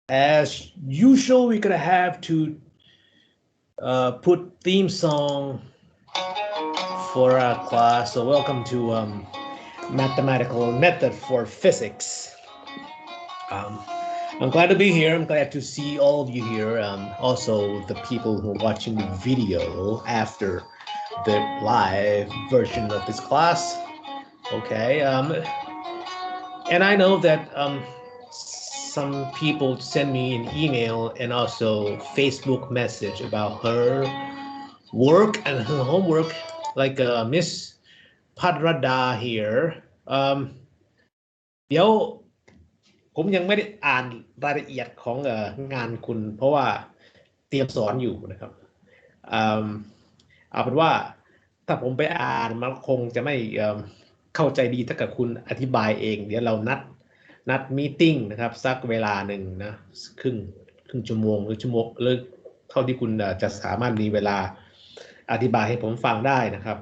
As usual, we're gonna have to put theme song for our class. So welcome to mathematical method for physics. I'm glad to be here. I'm glad to see all of you here. Also, the people who are watching the video after the live version of this class. Okay. And I know that some people send me an email and also Facebook message about her work and her homework, like Miss Padrada here. เดี๋ยวผมยังไม่ได้อ่านรายละเอียดของงานคุณเพราะว่าเตรียมสอนอยู่นะครับเอาเป็นว่าถ้าผมไปอ่านมันคงจะไม่เข้าใจดีถ้าเกิดคุณอธิบายเองเดี๋ยวเรานัดมีติ้งนะครับสักเวลาหนึ่งนะครึ่งชั่วโมงหรือชั่วโมงหรือเท่าที่คุณจะสามารถมีเวลาอธิบายให้ผมฟังได้นะครับ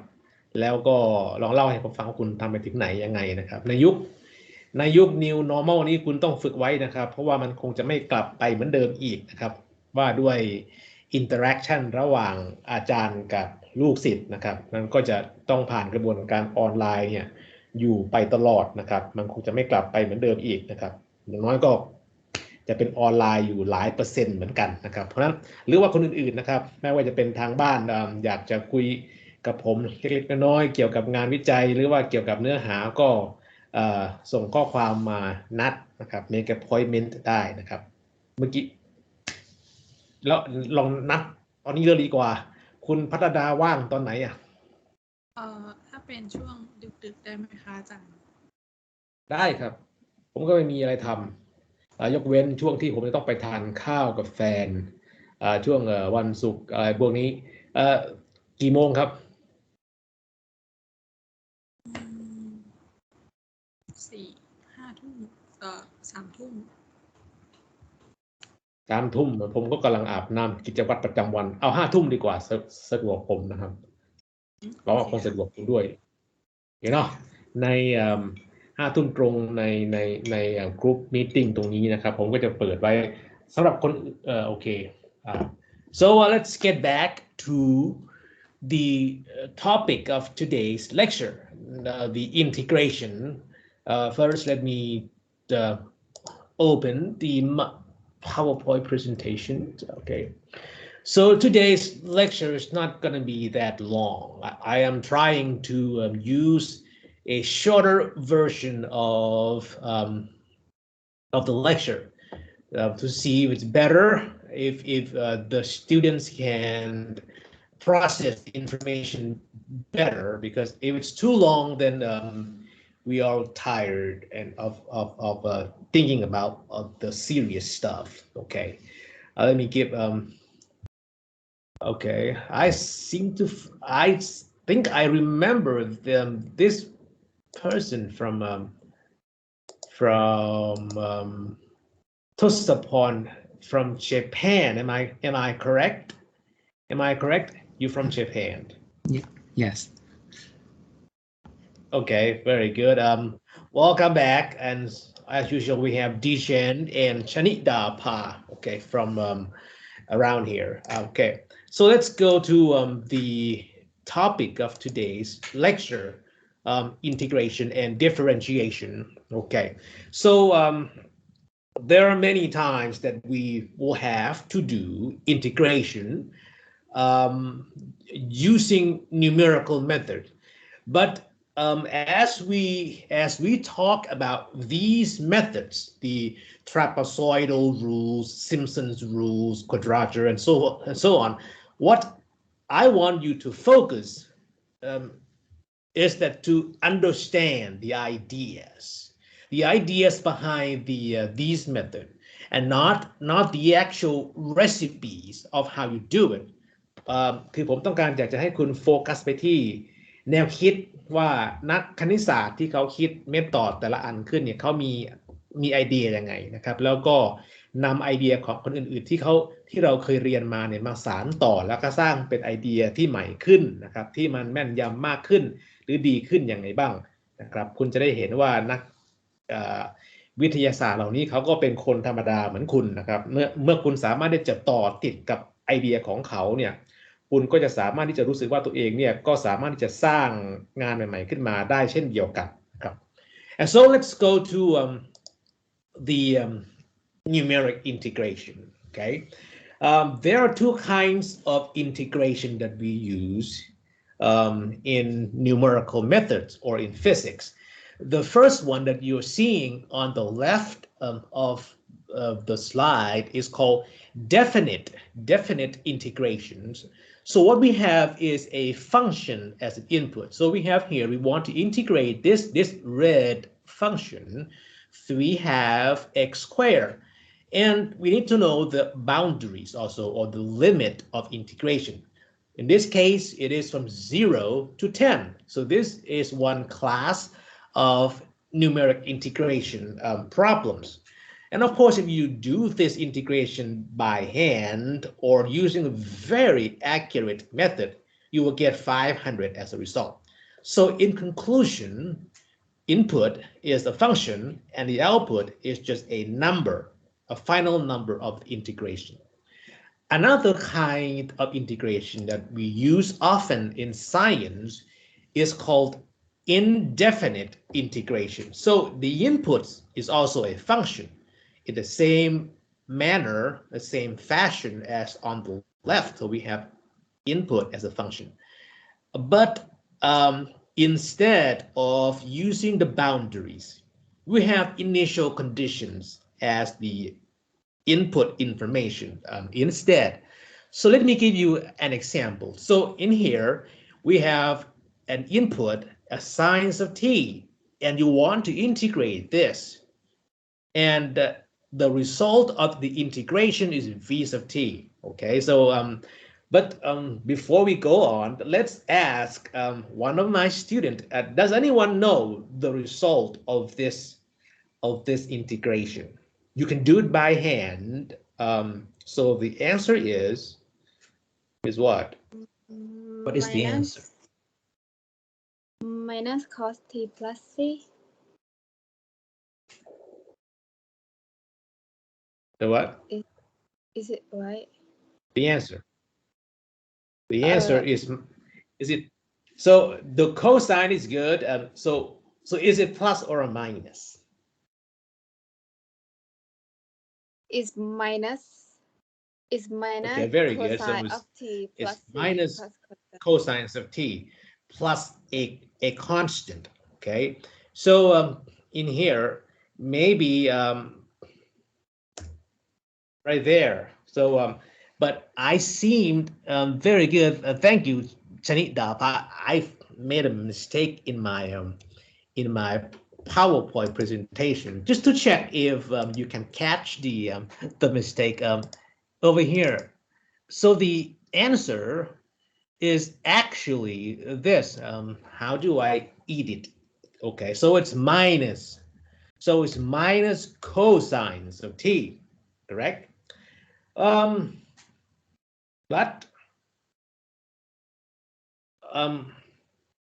แล้วก็ลองเล่าให้ผมฟังว่าคุณทำไปถึงไหนยังไงนะครับในยุค New Normal นี้คุณต้องฝึกไว้นะครับเพราะว่ามันคงจะไม่กลับไปเหมือนเดิมอีกนะครับว่าด้วย interaction ระหว่างอาจารย์กับลูกศิษย์นะครับมันก็จะต้องผ่านกระบวนการออนไลน์เนี่ยอยู่ไปตลอดนะครับมันคงจะไม่กลับไปเหมือนเดิมอีกนะครับอย่างน้อยก็จะเป็นออนไลน์อยู่หลายเปอร์เซ็นต์เหมือนกันนะครับเพราะฉะนั้นหรือว่าคนอื่นๆนะครับไม่ว่าจะเป็นทางบ้านอยากจะคุยกับผมเล็กๆน้อยๆเกี่ยวกับงานวิจัยหรือว่าเกี่ยวกับเนื้อหาก็ส่งข้อความมานัดนะครับ make appointment ได้นะครับเมื่อกี้แล้วลองนัดตอนนี้เลยดีกว่าคุณพัฒดาว่างตอนไหนอ่ะถ้าเป็นช่วงดึกๆได้ไหมคะอาจารย์ได้ครับผมก็ไม่มีอะไรทำยกเว้นช่วงที่ผมจะต้องไปทานข้าวกับแฟนช่วงวันศุกร์อะไรพวกนี้กี่โมงครับ5 ทุ่ม3 ทุ่ม3 ทุ่มผมก็กำลังอาบน้ำกิจวัตรประจำวันเอา5 ทุ่มดีกว่าสะดวกผมนะครับเพราะว่าคงสะดวกผมด้วยเห็นเนาะใน5 ทุ่มตรงในกรุ๊ปมีตติ้งตรงนี้นะครับผมก็จะเปิดไว้สำหรับคนโอเคso let's get back to the topic of today's lecture the integration first let me open the PowerPoint presentation okay so today's lecture is not going to be that long I am trying to use a shorter version of the lecture to see if it's better if the students can process the information better because if it's too long then we are tired and of thinking about the serious stuff okay let me give okay I think I remember this person from Tosapon from Japan. Am I correct? You from Japan? Yeah. Yes. Okay, very good. Welcome back, and as usual, we have Dishan and Chanita Pa. Okay, from around here. Okay, so let's go to the topic of today's lecture. Integration and differentiation. Okay, so there are many times that we will have to do integration using numerical method, but as we talk about these methods, the trapezoidal rules, Simpson's rules, quadrature, and so on, what I want you to focus is that to understand the ideas behind these methods, and not the actual recipes of how you do it. คือผมต้องการอยากจะให้คุณโฟกัสไปที่แนวคิดว่านักคณิตศาสตร์ที่เขาคิดเมธอดแต่ละอันขึ้นเนี่ยเขามีไอเดียยังไงนะครับแล้วก็นำไอเดียของคนอื่นๆที่เราเคยเรียนมาเนี่ยมาสานต่อแล้วก็สร้างเป็นไอเดียที่ใหม่ขึ้นนะครับที่มันแม่นยำมากขึ้นหรือดีขึ้นอย่างไรบ้างนะครับคุณจะได้เห็นว่านัก วิทยาศาสตร์เหล่านี้เขาก็เป็นคนธรรมดาเหมือนคุณนะครับเมื่อคุณสามารถที่จะต่อติดกับไอเดียของเขาเนี่ยคุณก็จะสามารถที่จะรู้สึกว่าตัวเองเนี่ยก็สามารถที่จะสร้างงานใหม่ๆขึ้นมาได้เช่นเดียวกันครับ and so let's go to the numeric integration. Okay, there are two kinds of integration that we use in numerical methods or in physics. The first one that you're seeing on the left of the slide is called definite integrations. So what we have is a function as an input. So we have here, we want to integrate this red function. So we have x squared. And we need to know the boundaries also, or the limit of integration. In this case, it is from 0 to 10. So this is one class of numeric integration problems. And of course, if you do this integration by hand or using a very accurate method, you will get 500 as a result. So in conclusion, input is the function and the output is just a number, a final number of integration. Another kind of integration that we use often in science is called indefinite integration. So the input is also a function in the same manner, the same fashion as on the left. So we have input as a function. But instead of using the boundaries, we have initial conditions as the input information instead. So let me give you an example. So in here, we have an input, a sines of t, and you want to integrate this. And the result of the integration is v of t. Okay, so but before we go on, let's ask one of my students, does anyone know the result of this integration? You can do it by hand. So the answer is what? What is the answer? Minus cos t plus c. The what? Is it right? The answer. The answer is it? So the cosine is good. So is it plus or a minus? Is minus. Okay, very good. So cosine of t plus it's c minus plus cosines of t plus a constant. Okay, so in here maybe right there. So but I seemed very good. Thank you, Chanita. I made a mistake in my PowerPoint presentation, just to check if you can catch the mistake over here. So the answer is actually this. How do I eat it? Okay, so it's minus. So it's minus cosines of t, correct? But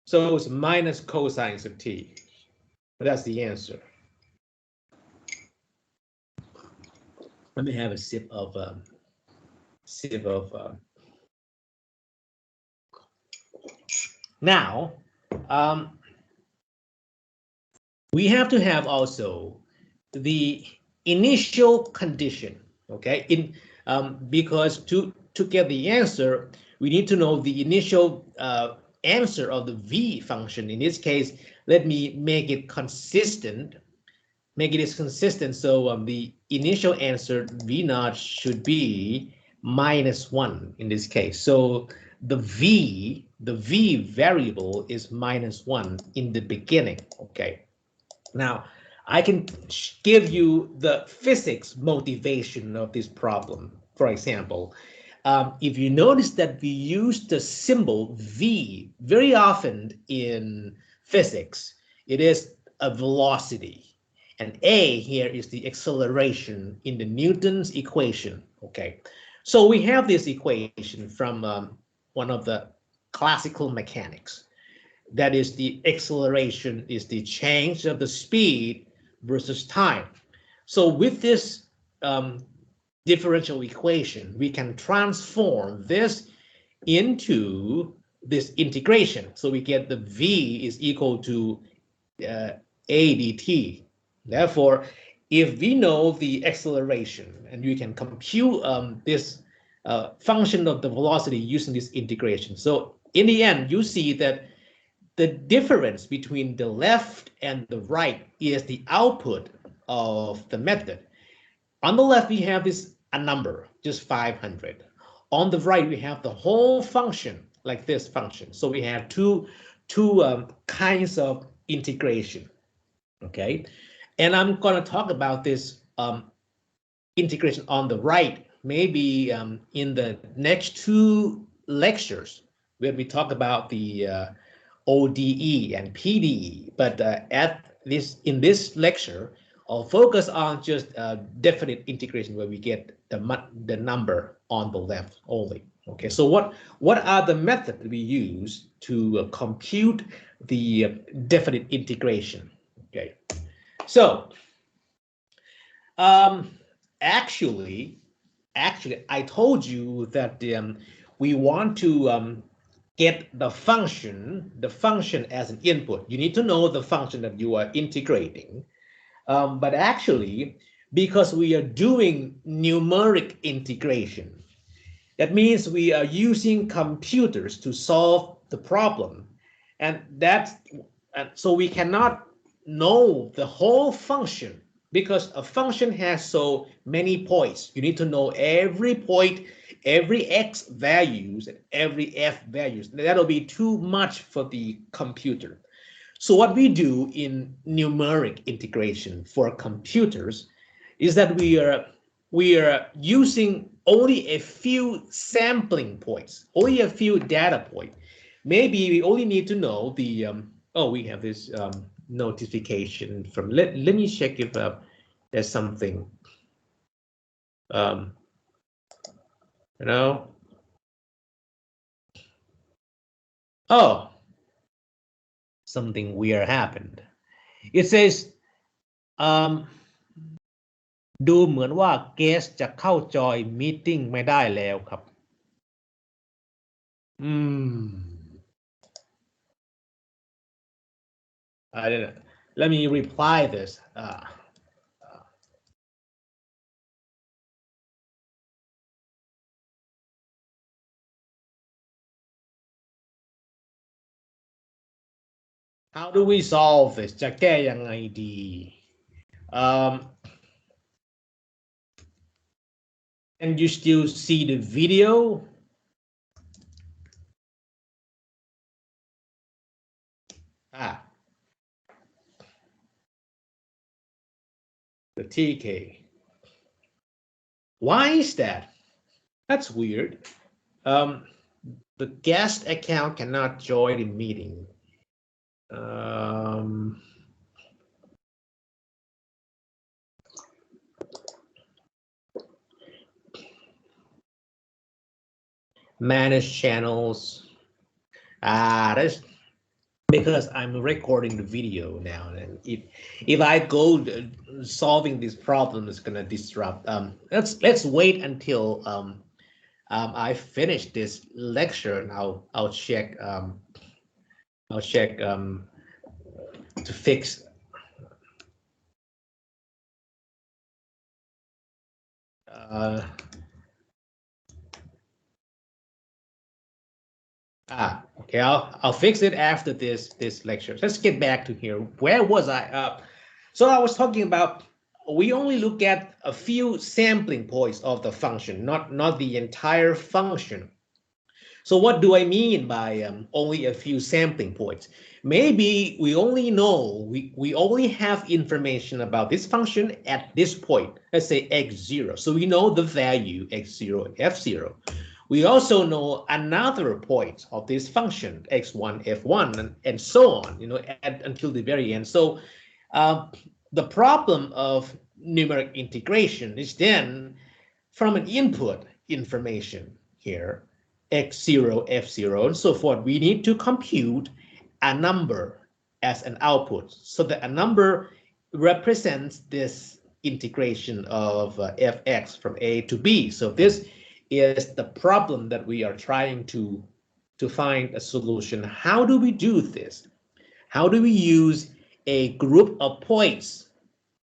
so it's minus cosines of t. That's the answer. Let me have a sip of now. We have to have also the initial condition. Okay, because to get the answer, we need to know the initial answer of the v function. In this case, let me make it consistent. Make it consistent. So the initial answer v naught should be -1 in this case. So the v variable is -1 in the beginning. Okay. Now I can give you the physics motivation of this problem. For example, if you notice that we use the symbol v very often in physics, it is a velocity. And a here is the acceleration in the Newton's equation. Okay, so we have this equation from one of the classical mechanics. That is, the acceleration is the change of the speed versus time. So with this differential equation, we can transform this into this integration. So we get the v is equal to a dt. Therefore, if we know the acceleration and we can compute this function of the velocity using this integration. So in the end, you see that the difference between the left and the right is the output of the method. On the left, we have a number, just 500. On the right, we have the whole function, like this function. So we have two kinds of integration, okay? And I'm going to talk about this integration on the right, maybe in the next 2 lectures, where we talk about the ODE and PDE. But in this lecture, I'll focus on just definite integration, where we get the number on the left only. Okay, so what are the methods we use to compute the definite integration? Okay, so actually, I told you that we want to get the function as an input. You need to know the function that you are integrating. But actually, because we are doing numeric integration, that means we are using computers to solve the problem. And so we cannot know the whole function, because a function has so many points. You need to know every point, every x values, and every f values. That'll be too much for the computer. So what we do in numeric integration for computers is that we are using only a few sampling points, only a few data points. Maybe we only need to know the we have this notification from, let me check if there's something you know. Oh, something weird happened. It says ดูเหมือนว่าเกสจะเข้าจอยมีตติ้งไม่ได้แล้วครับI don't know. Let me reply this. How do we solve this? จะแก้ยังไงดี Can you still see the video? The TK. Why is that? That's weird. The guest account cannot join the meeting. Manage channels. That's because I'm recording the video now, and if I go solving this problem, it's gonna disrupt. Let's wait until I finish this lecture, and I'll check to fix. Okay, I'll fix it after this lecture. Let's get back to here. Where was I? So I was talking about, we only look at a few sampling points of the function, not the entire function. So what do I mean by only a few sampling points? Maybe we only know, we only have information about this function at this point, let's say x0. So we know the value x0 and f0. We also know another point of this function, x1, f1, and so on, until the very end. So the problem of numeric integration is then from an input information here, x0, f0, and so forth, we need to compute a number as an output, so that a number represents this integration of fx from a to b. So this is the problem that we are trying to find a solution. How do we do this? How do we use a group of points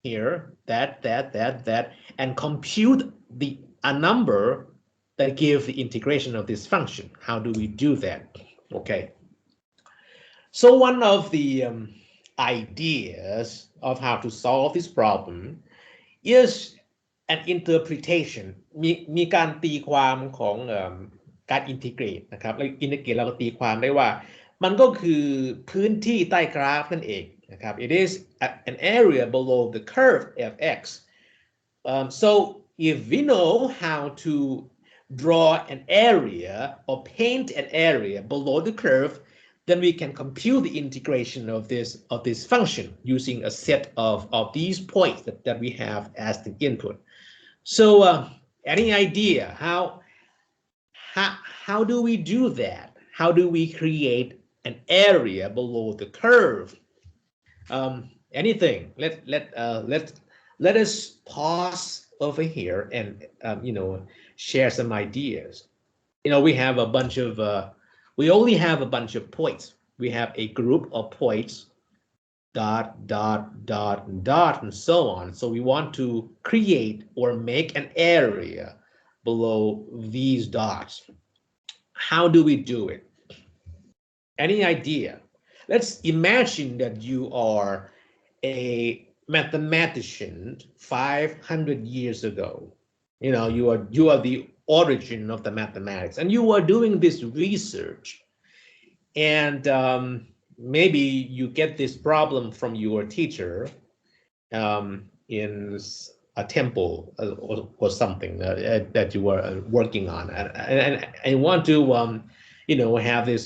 here, that, and compute a number that gives the integration of this function? How do we do that? Okay. So one of the ideas of how to solve this problem is an interpretation มีการตีความของการอินทิเกรตนะครับแล้วอินทิเกรตเราก็ตีความได้ว่ามันก็คือพื้นที่ใต้กราฟนั่นเองนะครับ it is an area below the curve fx. So if we know how to draw an area or paint an area below the curve, then we can compute the integration of this function using a set of these points that we have as the input. So any idea how do we do that? How do we create an area below the curve? Anything? Let us pause over here and share some ideas. We have a bunch of we only have a bunch of points. We have a group of points, dot, dot, dot, dot, and so on. So we want to create or make an area below these dots. How do we do it? Any idea? Let's imagine that you are a mathematician 500 years ago. You are the origin of the mathematics, and you are doing this research, and maybe you get this problem from your teacher in a temple or something that you were working on, and want to have this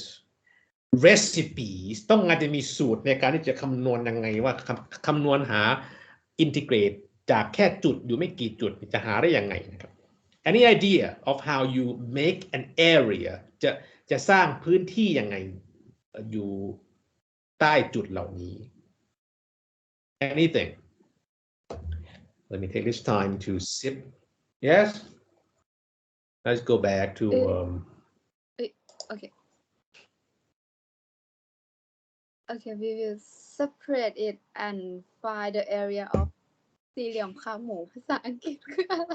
recipes ต้องอาจจะมีสูตรในการที่จะคำนวณยังไงว่าคำนวณหา integrate จากแค่จุดอยู่ไม่กี่จุดจะหาได้ยังไงนะครับ Any idea of how you make an area จะสร้างพื้นที่ยังไงอยู่ใต้จุดเหล่านี้ Anything? Let me take this time to sip. Yes? Let's go back to okay. Okay, we will separate it and find the area of สี่เหลี่ยมขาหมูภาษาอังกฤษคืออะไร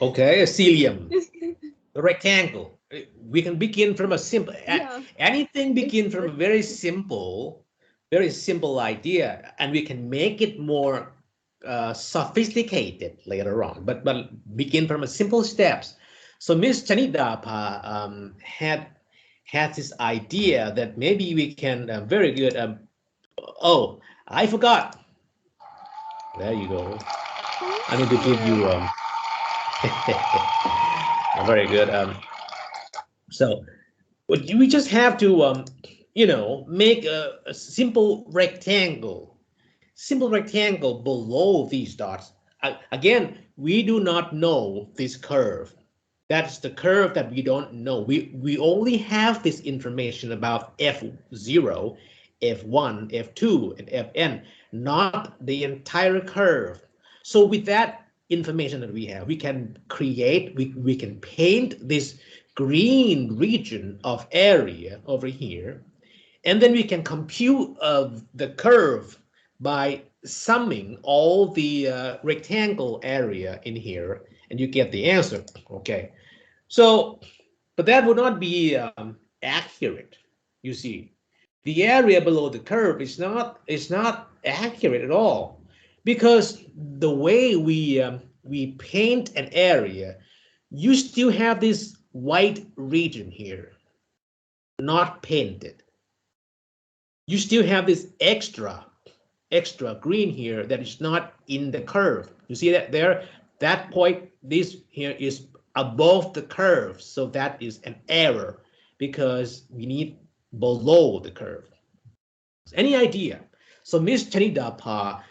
Okay, a cilium, a rectangle. We can begin from a simple, anything begin from a very simple idea, and we can make it more sophisticated later on, but begin from a simple steps. So Miss Chanidapa had this idea that maybe we can very good. Oh, I forgot. There you go. I need to give you very good. So we just have to make a simple rectangle below these dots. Again, we do not know this curve. That's the curve that we don't know. We only have this information about f0, f1, f2, and fn, not the entire curve. So with that information that we have, we can create, we can paint this green region of area over here, and then we can compute the curve by summing all the rectangle area in here, and you get the answer. Okay, so but that would not be accurate. You see, the area below the curve is not accurate at all, because the way we paint an area, you still have this white region here not painted. You still have this extra green here that is not in the curve. You see that there? That point, this here is above the curve, so that is an error because we need below the curve. Any idea? So Miss Chanidapa,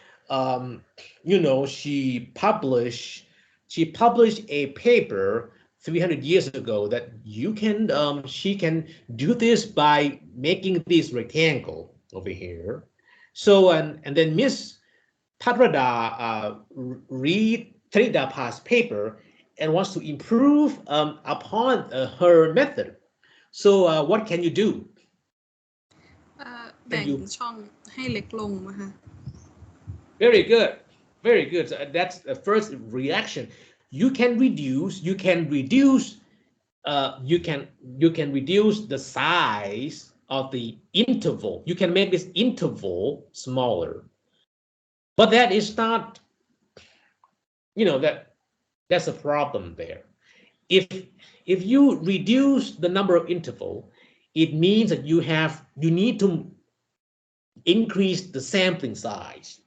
she published a paper 300 years ago that she can do this by making this rectangle over here. So and then Miss Patrada read Trinidad's paper and wants to improve upon her method. So what can you do? แบ่งช่องให้เล็กลงนะคะ Very good. Very good. So that's the first reaction. You can reduce the size of the interval. You can make this interval smaller. But that is not, that's a problem there. If you reduce the number of interval, it means that you need to increase the sampling size.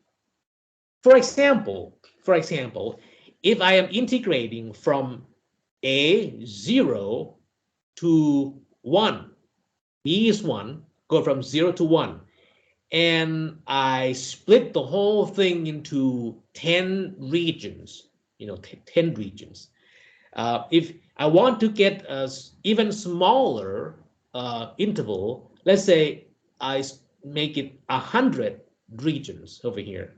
For example, if I am integrating from A0 to 1, B is 1, go from 0 to 1, and I split the whole thing into 10 regions, 10 regions. If I want to get an even smaller interval, let's say I make it 100 regions over here.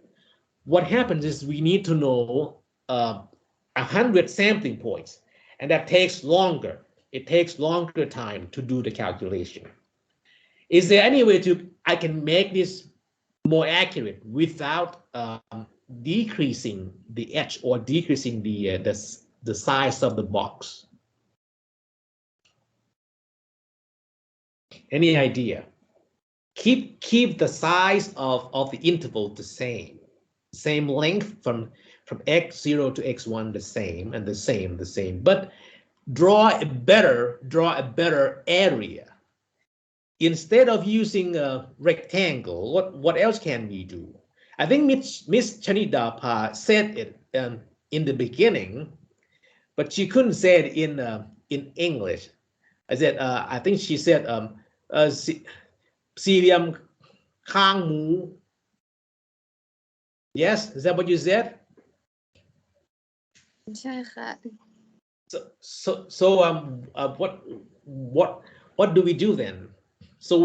What happens is we need to know 100 sampling points, and that takes longer. It takes longer time to do the calculation. Is there any way I can make this more accurate without decreasing the edge or decreasing the size of the box? Any idea? Keep the size of the interval the same length from x0 to x1 the same, but draw a better area. Instead of using a rectangle, what else can we do? I think Miss Chanidapa said it in the beginning, but she couldn't say it in English. I think she said สี่เหลี่ยมข้างหมู Yes, is that what you said? ใช่ค่ะ So what do we do then? So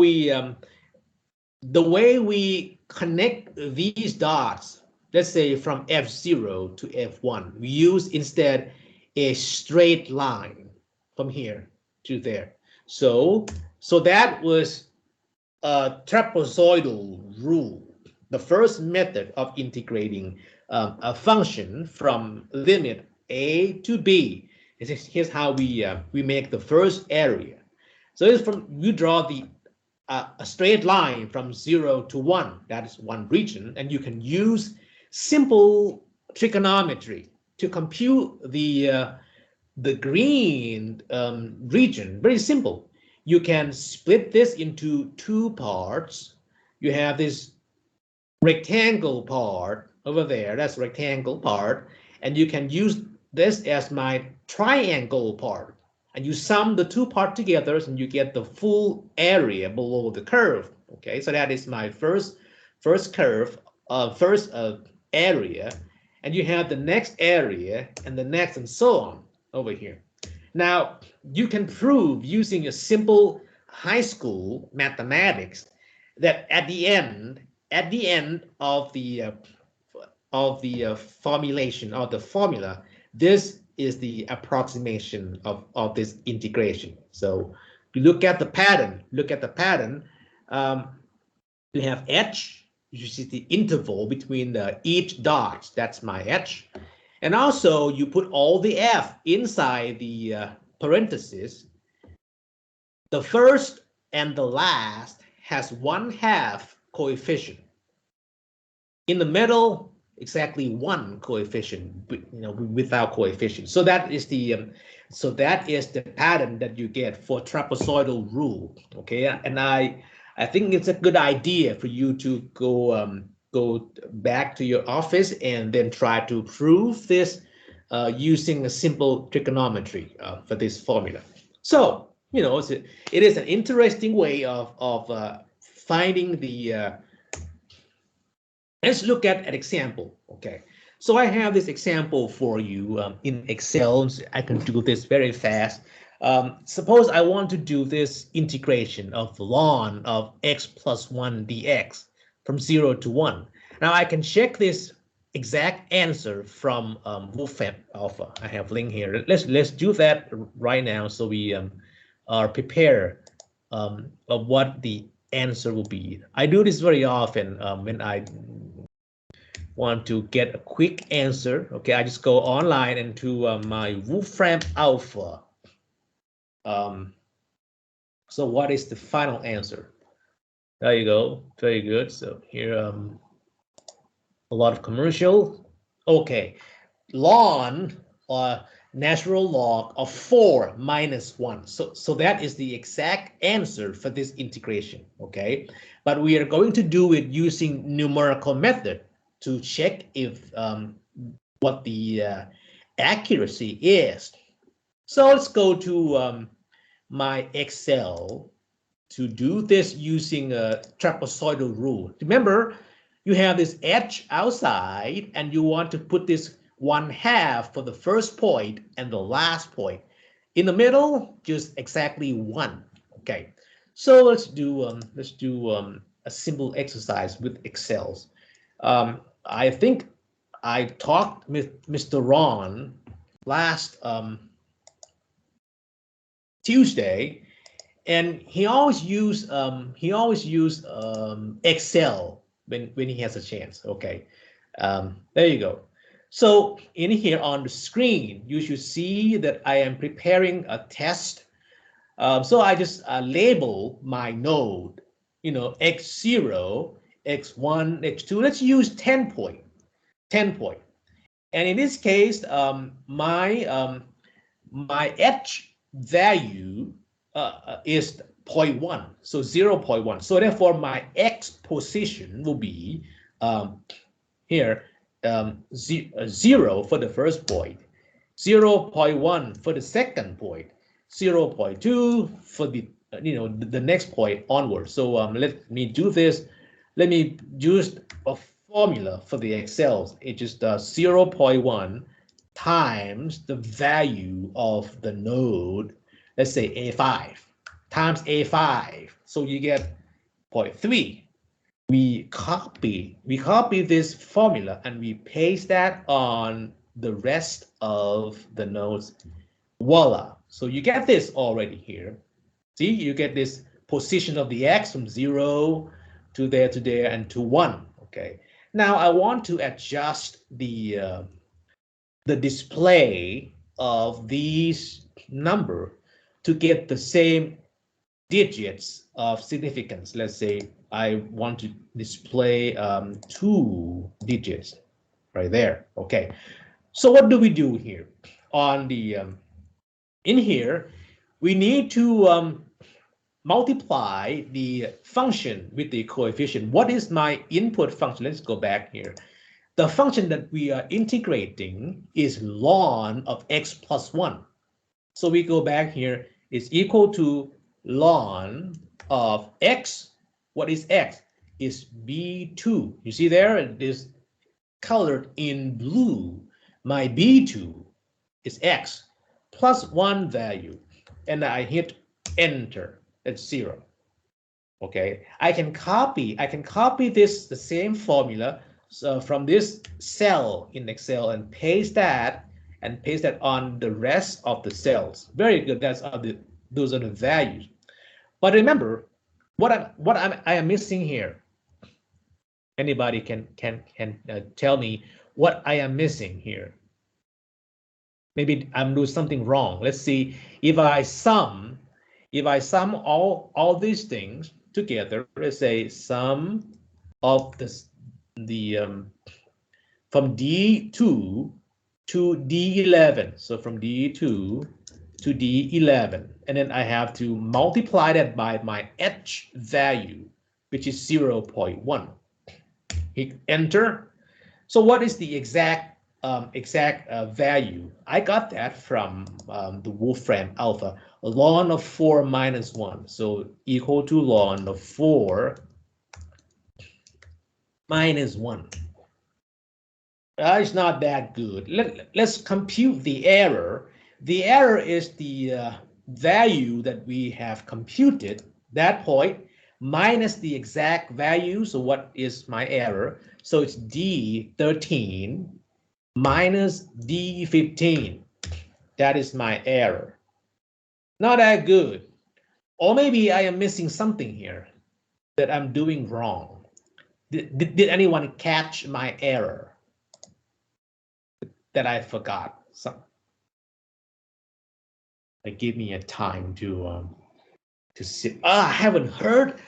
the way we connect these dots, let's say from F0 to F1, we use instead a straight line from here to there. So that was a trapezoidal rule, the first method of integrating a function from limit a to b. Here's how we make the first area. So it's you draw a straight line from 0 to 1. That is one region, and you can use simple trigonometry to compute the green region. Very simple. You can split this into two parts. You have this rectangle part over there. That's rectangle part, and you can use this as my triangle part. And you sum the two parts together and you get the full area below the curve. Okay, so that is my first curve, first area, and you have the next area and the next and so on over here. Now you can prove using a simple high school mathematics that at the end of the formulation of the formula, this is the approximation of this integration. So you look at the pattern. You have h, which is the interval between each dot. That's my h. And also you put all the f inside the parentheses. The first and the last has 1/2 coefficient. In the middle, exactly 1 coefficient, without coefficient. So that is the pattern that you get for trapezoidal rule. Okay, and I think it's a good idea for you to go back to your office and then try to prove this using a simple trigonometry for this formula. So it is an interesting way of finding the. Let's look at an example. Okay, so I have this example for you in Excel. I can do this very fast. Suppose I want to do this integration of ln of x plus 1 dx from 0 to 1. Now I can check this exact answer from Wolfram Alpha. I have link here. Let's do that right now, so we are prepared of what the answer will be. I do this very often when I want to get a quick answer. Okay, I just go online into my Wolfram Alpha. So what is the final answer? There you go. Very good. So here a lot of commercial. Okay, ln natural log of 4 minus 1. So that is the exact answer for this integration. Okay, but we are going to do it using numerical method to check if what the accuracy is. So let's go to my Excel to do this using a trapezoidal rule. Remember, you have this edge outside and you want to put this 1/2 for the first point and the last point. In the middle, just exactly 1. Okay, so let's do a simple exercise with Excel. I think I talked with Mr. Ron last Tuesday, and he always use Excel when he has a chance. Okay, there you go. So in here on the screen, you should see that I am preparing a test. So I just label my node, x0, x1, x2. Let's use 10 point. And in this case, my edge value is 0.1, so 0.1. So therefore, my x position will be here 0 for the first point, 0.1 for the second point, 0.2 for the next point onward. So let me do this. Let me use a formula for the Excel. It's just 0.1 times the value of the node, let's say A5, times A5. So you get 0.3. We copy this formula and we paste that on the rest of the nodes. Voila. So you get this already here. See, you get this position of the x from 0 to there, and to 1. Okay. Now I want to adjust the display of these number to get the same digits of significance. Let's say I want to display 2 digits right there. Okay, so what do we do here? On the in here, we need to multiply the function with the coefficient. What is my input function? Let's go back here. The function that we are integrating is ln of x plus 1. So we go back here, is equal to ln of x. What is x? Is b2. You see there, it is colored in blue. My b2 is x plus 1 value. And I hit enter. It's 0. Okay, I can copy this, the same formula, so from this cell in Excel, and paste that on the rest of the cells. Very good. Those are the values. But remember, I am missing here. Anybody can tell me what I am missing here? Maybe I'm doing something wrong. Let's see. If I sum all these things together, let's say sum of from D2 to D11. So from D2 to D11, and then I have to multiply that by my edge value, which is 0.1. Hit enter. So what is the exact value? I got that from the Wolfram Alpha, ln of 4 minus 1. So equal to ln of 4 minus 1. It's not that good. Let's compute the error. The error is the value that we have computed, that point, minus the exact value. So what is my error? So it's D13 minus D15. That is my error. Not that good. Or maybe I am missing something here that I'm doing wrong. Did anyone catch my error that I forgot? Give me a time to sit. I haven't heard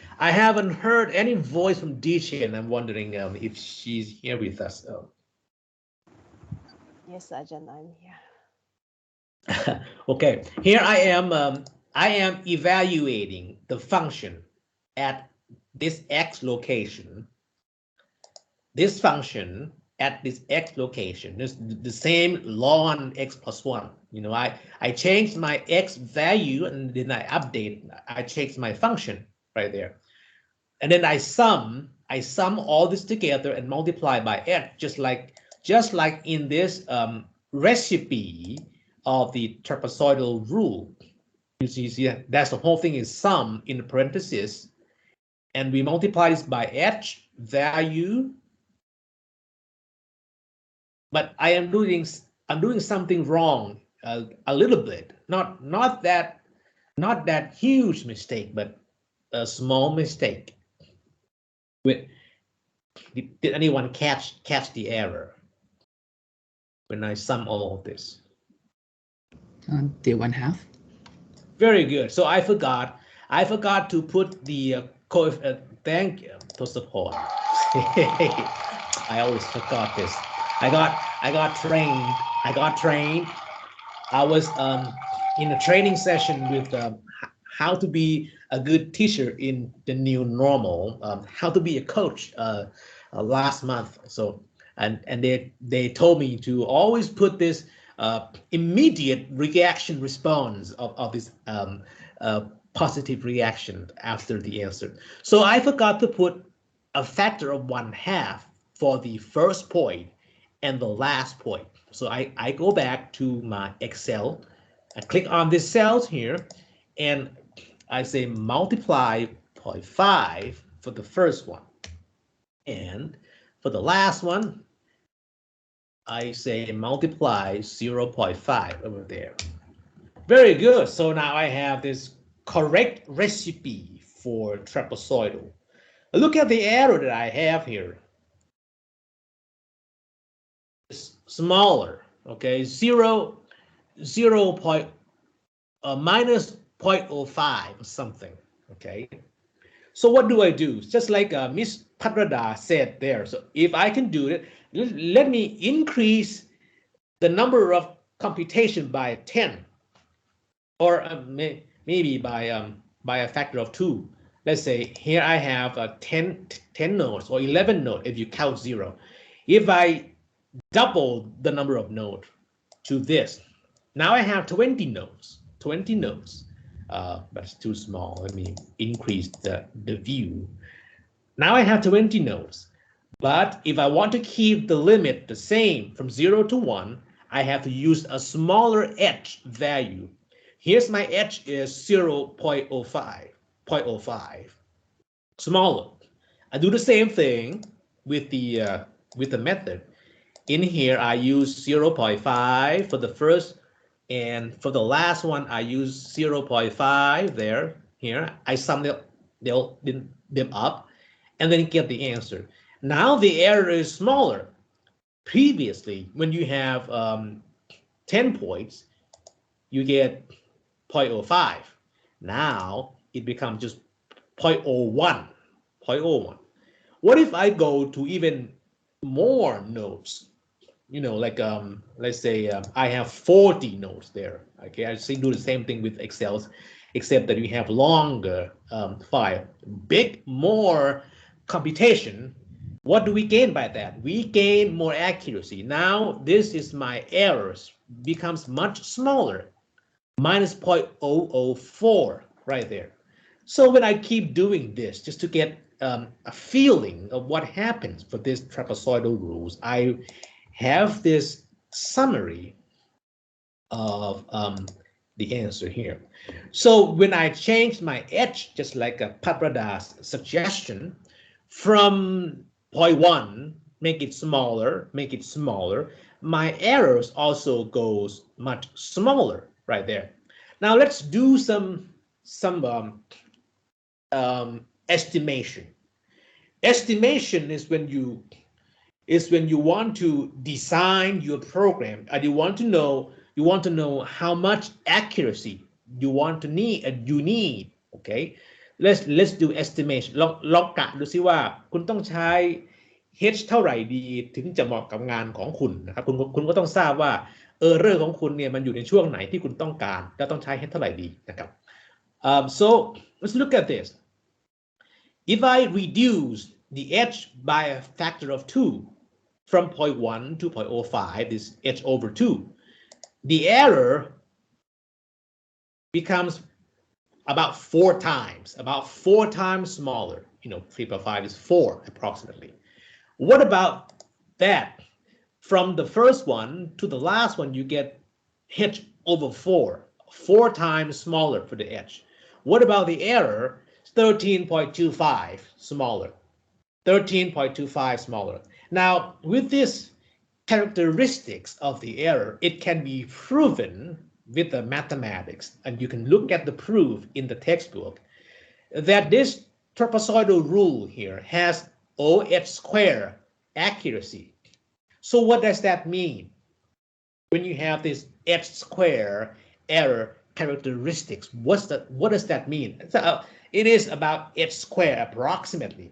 any voice from DJ, and I'm wondering if she's here with us. Yes, Ajahn, I'm here. Okay, here I am. I am evaluating the function at this x location. This function at this x location is the same ln x plus 1. You know, I changed my x value and then I changed my function right there. And then I sum all this together and multiply by x, just like in this recipe of the trapezoidal rule. You see, that's the whole thing is sum in the parenthesis, and we multiply this by h value. But I'm doing something wrong a little bit, not that huge mistake, but a small mistake. Did anyone catch the error when I sum all of this? The 1/2. Very good. So I forgot to put the thank you, Tosapon. I always forgot this. I got trained. I was in a training session with how to be a good teacher in the new normal, how to be a coach last month. So and they told me to always put this immediate reaction response of this positive reaction after the answer. So I forgot to put a factor of 1/2 for the first point and the last point. So I go back to my Excel, I click on these cells here, and I say multiply 0.5 for the first one. And for the last one, I say multiply 0.5 over there. Very good. So now I have this correct recipe for trapezoidal. Look at the error that I have here. It's smaller, okay? Minus 0.05 or something, okay? So what do I do? Just like Miss Patrada said there. So if I can do it, let me increase the number of computation by 10, or maybe by a factor of 2. Let's say here I have 10 nodes or 11 nodes if you count 0. If I double the number of nodes to this, now I have 20 nodes. But it's too small. Let me increase the view. Now I have 20 nodes. But if I want to keep the limit the same from 0 to 1, I have to use a smaller h value. Here's my h is 0.05. Smaller. I do the same thing with the method. In here, I use 0.5 for the first, and for the last one, I use 0.5 there. Here, I sum them up, and then get the answer. Now the error is smaller. Previously, when you have 10 points, you get 0.05. Now it becomes just 0.01. What if I go to even more nodes? You know, like let's say I have 40 nodes there. Okay, I do the same thing with Excel, except that you have longer file, more computation. What do we gain by that? We gain more accuracy. Now this is my errors becomes much smaller, minus 0.004 right there. So when I keep doing this, just to get a feeling of what happens for this trapezoidal rules, I have this summary of the answer here. So when I change my edge, just like a Paprada's suggestion, from 0.1, make it smaller, my errors also goes much smaller right there. Now let's do some estimation. Estimation is when you want to design your program and you want to know how much accuracy you need. Okay, let's do estimation ลองกะดูซิว่าคุณต้องใช้ h เท่าไหร่ดีถึงจะเหมาะกับงานของคุณนะครับคุณก็ต้องทราบว่าerror ของคุณเนี่ยมันอยู่ในช่วงไหนที่คุณต้องการและต้องใช้ h เท่าไหร่ดีนะครับ so let's look at this. If I reduce the h by a factor of 2 from 0.1 to 0.05, this h over 2, the error becomes about 4 times smaller. 3.5 is 4 approximately. What about that? From the first one to the last one, you get h over 4 times smaller for the h. What about the error? 13.25 smaller. 13.25 smaller. Now, with this characteristics of the error, it can be proven with the mathematics, and you can look at the proof in the textbook, that this trapezoidal rule here has OH square accuracy. So what does that mean? When you have this H square error characteristics, what does that mean? So, it is about H square approximately.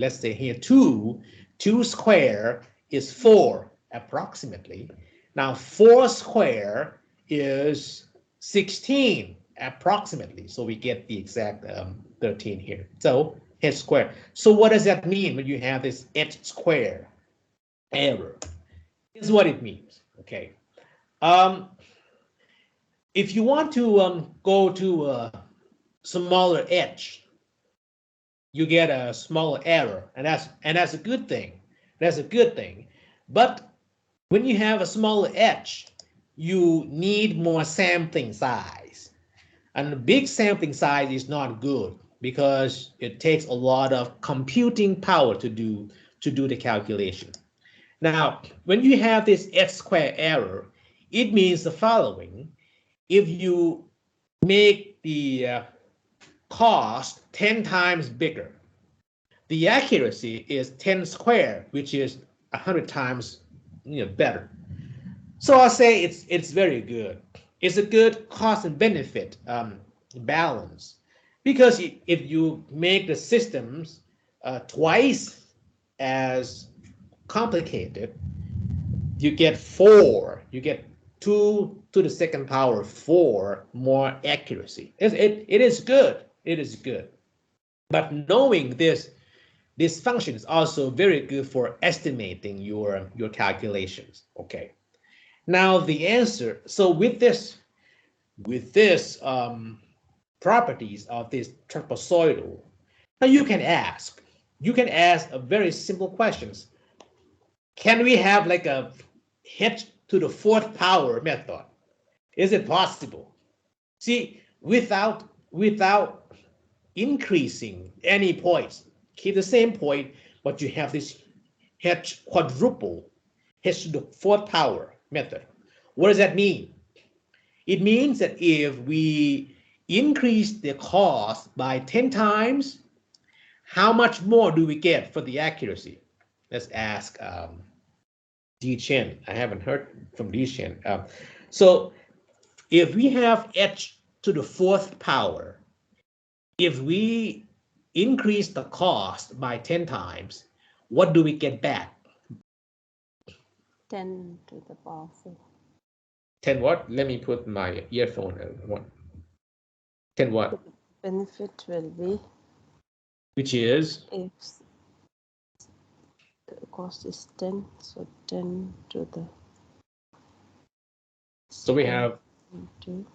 Let's say here 2 square is 4 approximately. Now 4 square is 16 approximately. So we get the exact 13 here. So H square. So what does that mean when you have this H square error? This is what it means. Okay. If you want to go to a smaller edge, you get a smaller error, and that's a good thing. But when you have a smaller edge, you need more sampling size, and a big sampling size is not good because it takes a lot of computing power to do the calculation. Now, when you have this H square error, it means the following. If you make the cost 10 times bigger, the accuracy is 10 squared, which is 100 times better. So I'll say it's very good. It's a good cost and benefit balance, because if you make the systems twice as complicated, you get 2 to the second power 4 more accuracy. It is good. But knowing this function is also very good for estimating your calculations. Okay. Now the answer. So with this properties of this trapezoidal, now you can ask a very simple questions. Can we have like a h to the 4th power method? Is it possible? See, without increasing any points, keep the same point, but you have this h quadruple, h to the 4th power method. What does that mean? It means that if we increase the cost by 10 times, how much more do we get for the accuracy? Let's ask D. Chen. I haven't heard from D. Chen. So if we have h to the 4th power, if we increase the cost by 10 times, what do we get back? 10 to the power 4. 10 what? Let me put my earphone on. 10 what? The benefit will be, Which is? if the cost is 10, so 10 to the. So we have, Two.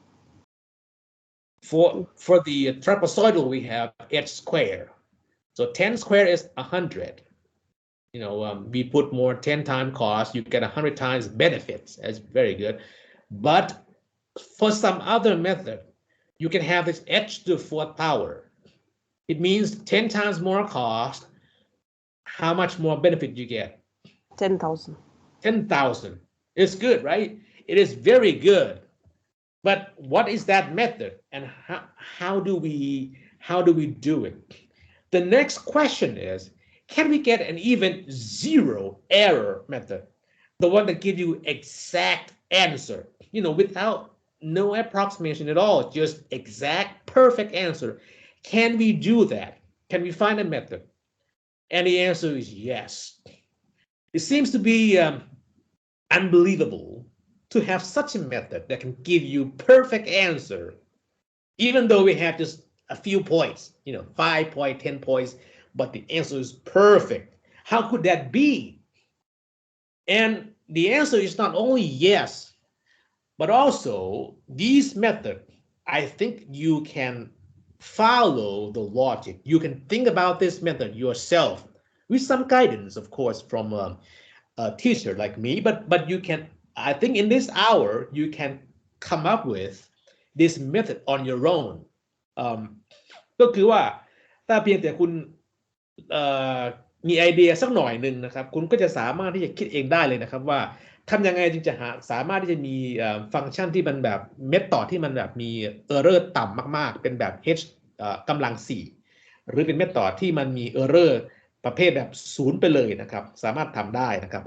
for the trapezoidal, we have h squared. So 10 squared is 100. We put more 10 times cost, you get 100 times benefits. That's very good. But for some other method, you can have this h to the fourth power. It means 10 times more cost. How much more benefit you get? 10,000. 10,000. It's good, right? It is very good. But what is that method, and how do we do it? The next question is, can we get an even zero error method? The one that gives you exact answer, without no approximation at all, just exact, perfect answer. Can we do that? Can we find a method? And the answer is yes. It seems to be unbelievable to have such a method that can give you perfect answer, even though we have just a few points, 5 points, 10 points, but the answer is perfect. How could that be? And the answer is not only yes, but also these methods, I think you can follow the logic. You can think about this method yourself with some guidance, of course, from a teacher like me, but you can, I think in this hour, you can come up with this method on your own. ก็คือว่าถ้าเพียงแต่คุณมีไอเดียสักหน่อยหนึ่งนะครับคุณก็จะสามารถที่จะคิดเองได้เลยนะครับว่าทำยังไงจึงจะสามารถที่จะมีฟังก์ชันที่มันแบบเมธอดที่มันแบบมีเออร์เรอร์ต่ำมากๆเป็นแบบ h กำลัง4หรือเป็นเมธอดที่มันมีเออร์เรอร์ประเภทแบบ0ไปเลยนะครับสามารถทำได้นะครับ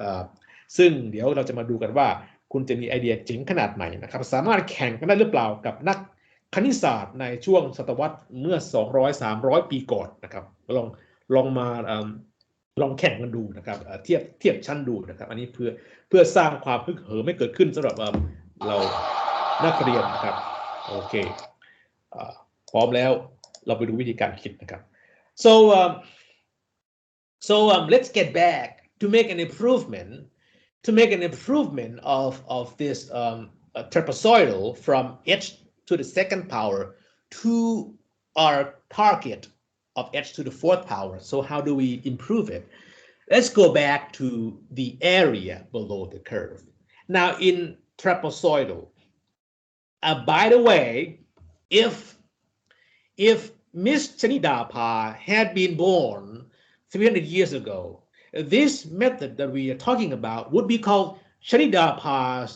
ซึ่งเดี๋ยวเราจะมาดูกันว่าคุณจะมีไอเดียเจ๋งขนาดไหนนะครับสามารถแข่งกันได้หรือเปล่ากับนักคณิตศาสตร์ในช่วงศตวรรษเมื่อ 200-300 ปีก่อนนะครับลองมาลองแข่งกันดูนะครับเทียบชั้นดูนะครับอันนี้เพื่อสร้างความฮึกเหิมให้เกิดขึ้นสำหรับเรานักเรียนนะครับโอเคพร้อมแล้วเราไปดูวิธีการคิดนะครับ so let's get back to make an improvement of this trapezoidal from h to the second power to our target of h to the fourth power. So how do we improve it? Let's go back to the area below the curve. Now in trapezoidal, by the way, if Miss Chanidapa had been born 300 years ago, this method that we are talking about would be called Chanidapa's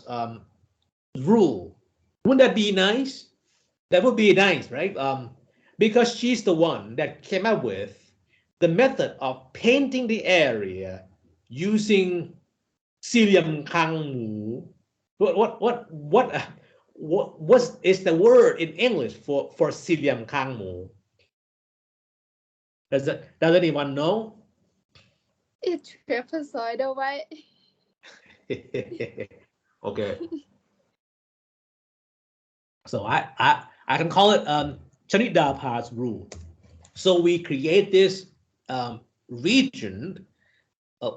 rule. Wouldn't that be nice? That would be nice, right? Because she's the one that came up with the method of painting the area using Siliam Kang Mu. What is the word in English for Siliam Kang Mu? Does anyone know? It's trapezoidal, right? Okay. So I can call it Chanidapa's rule. So we create this region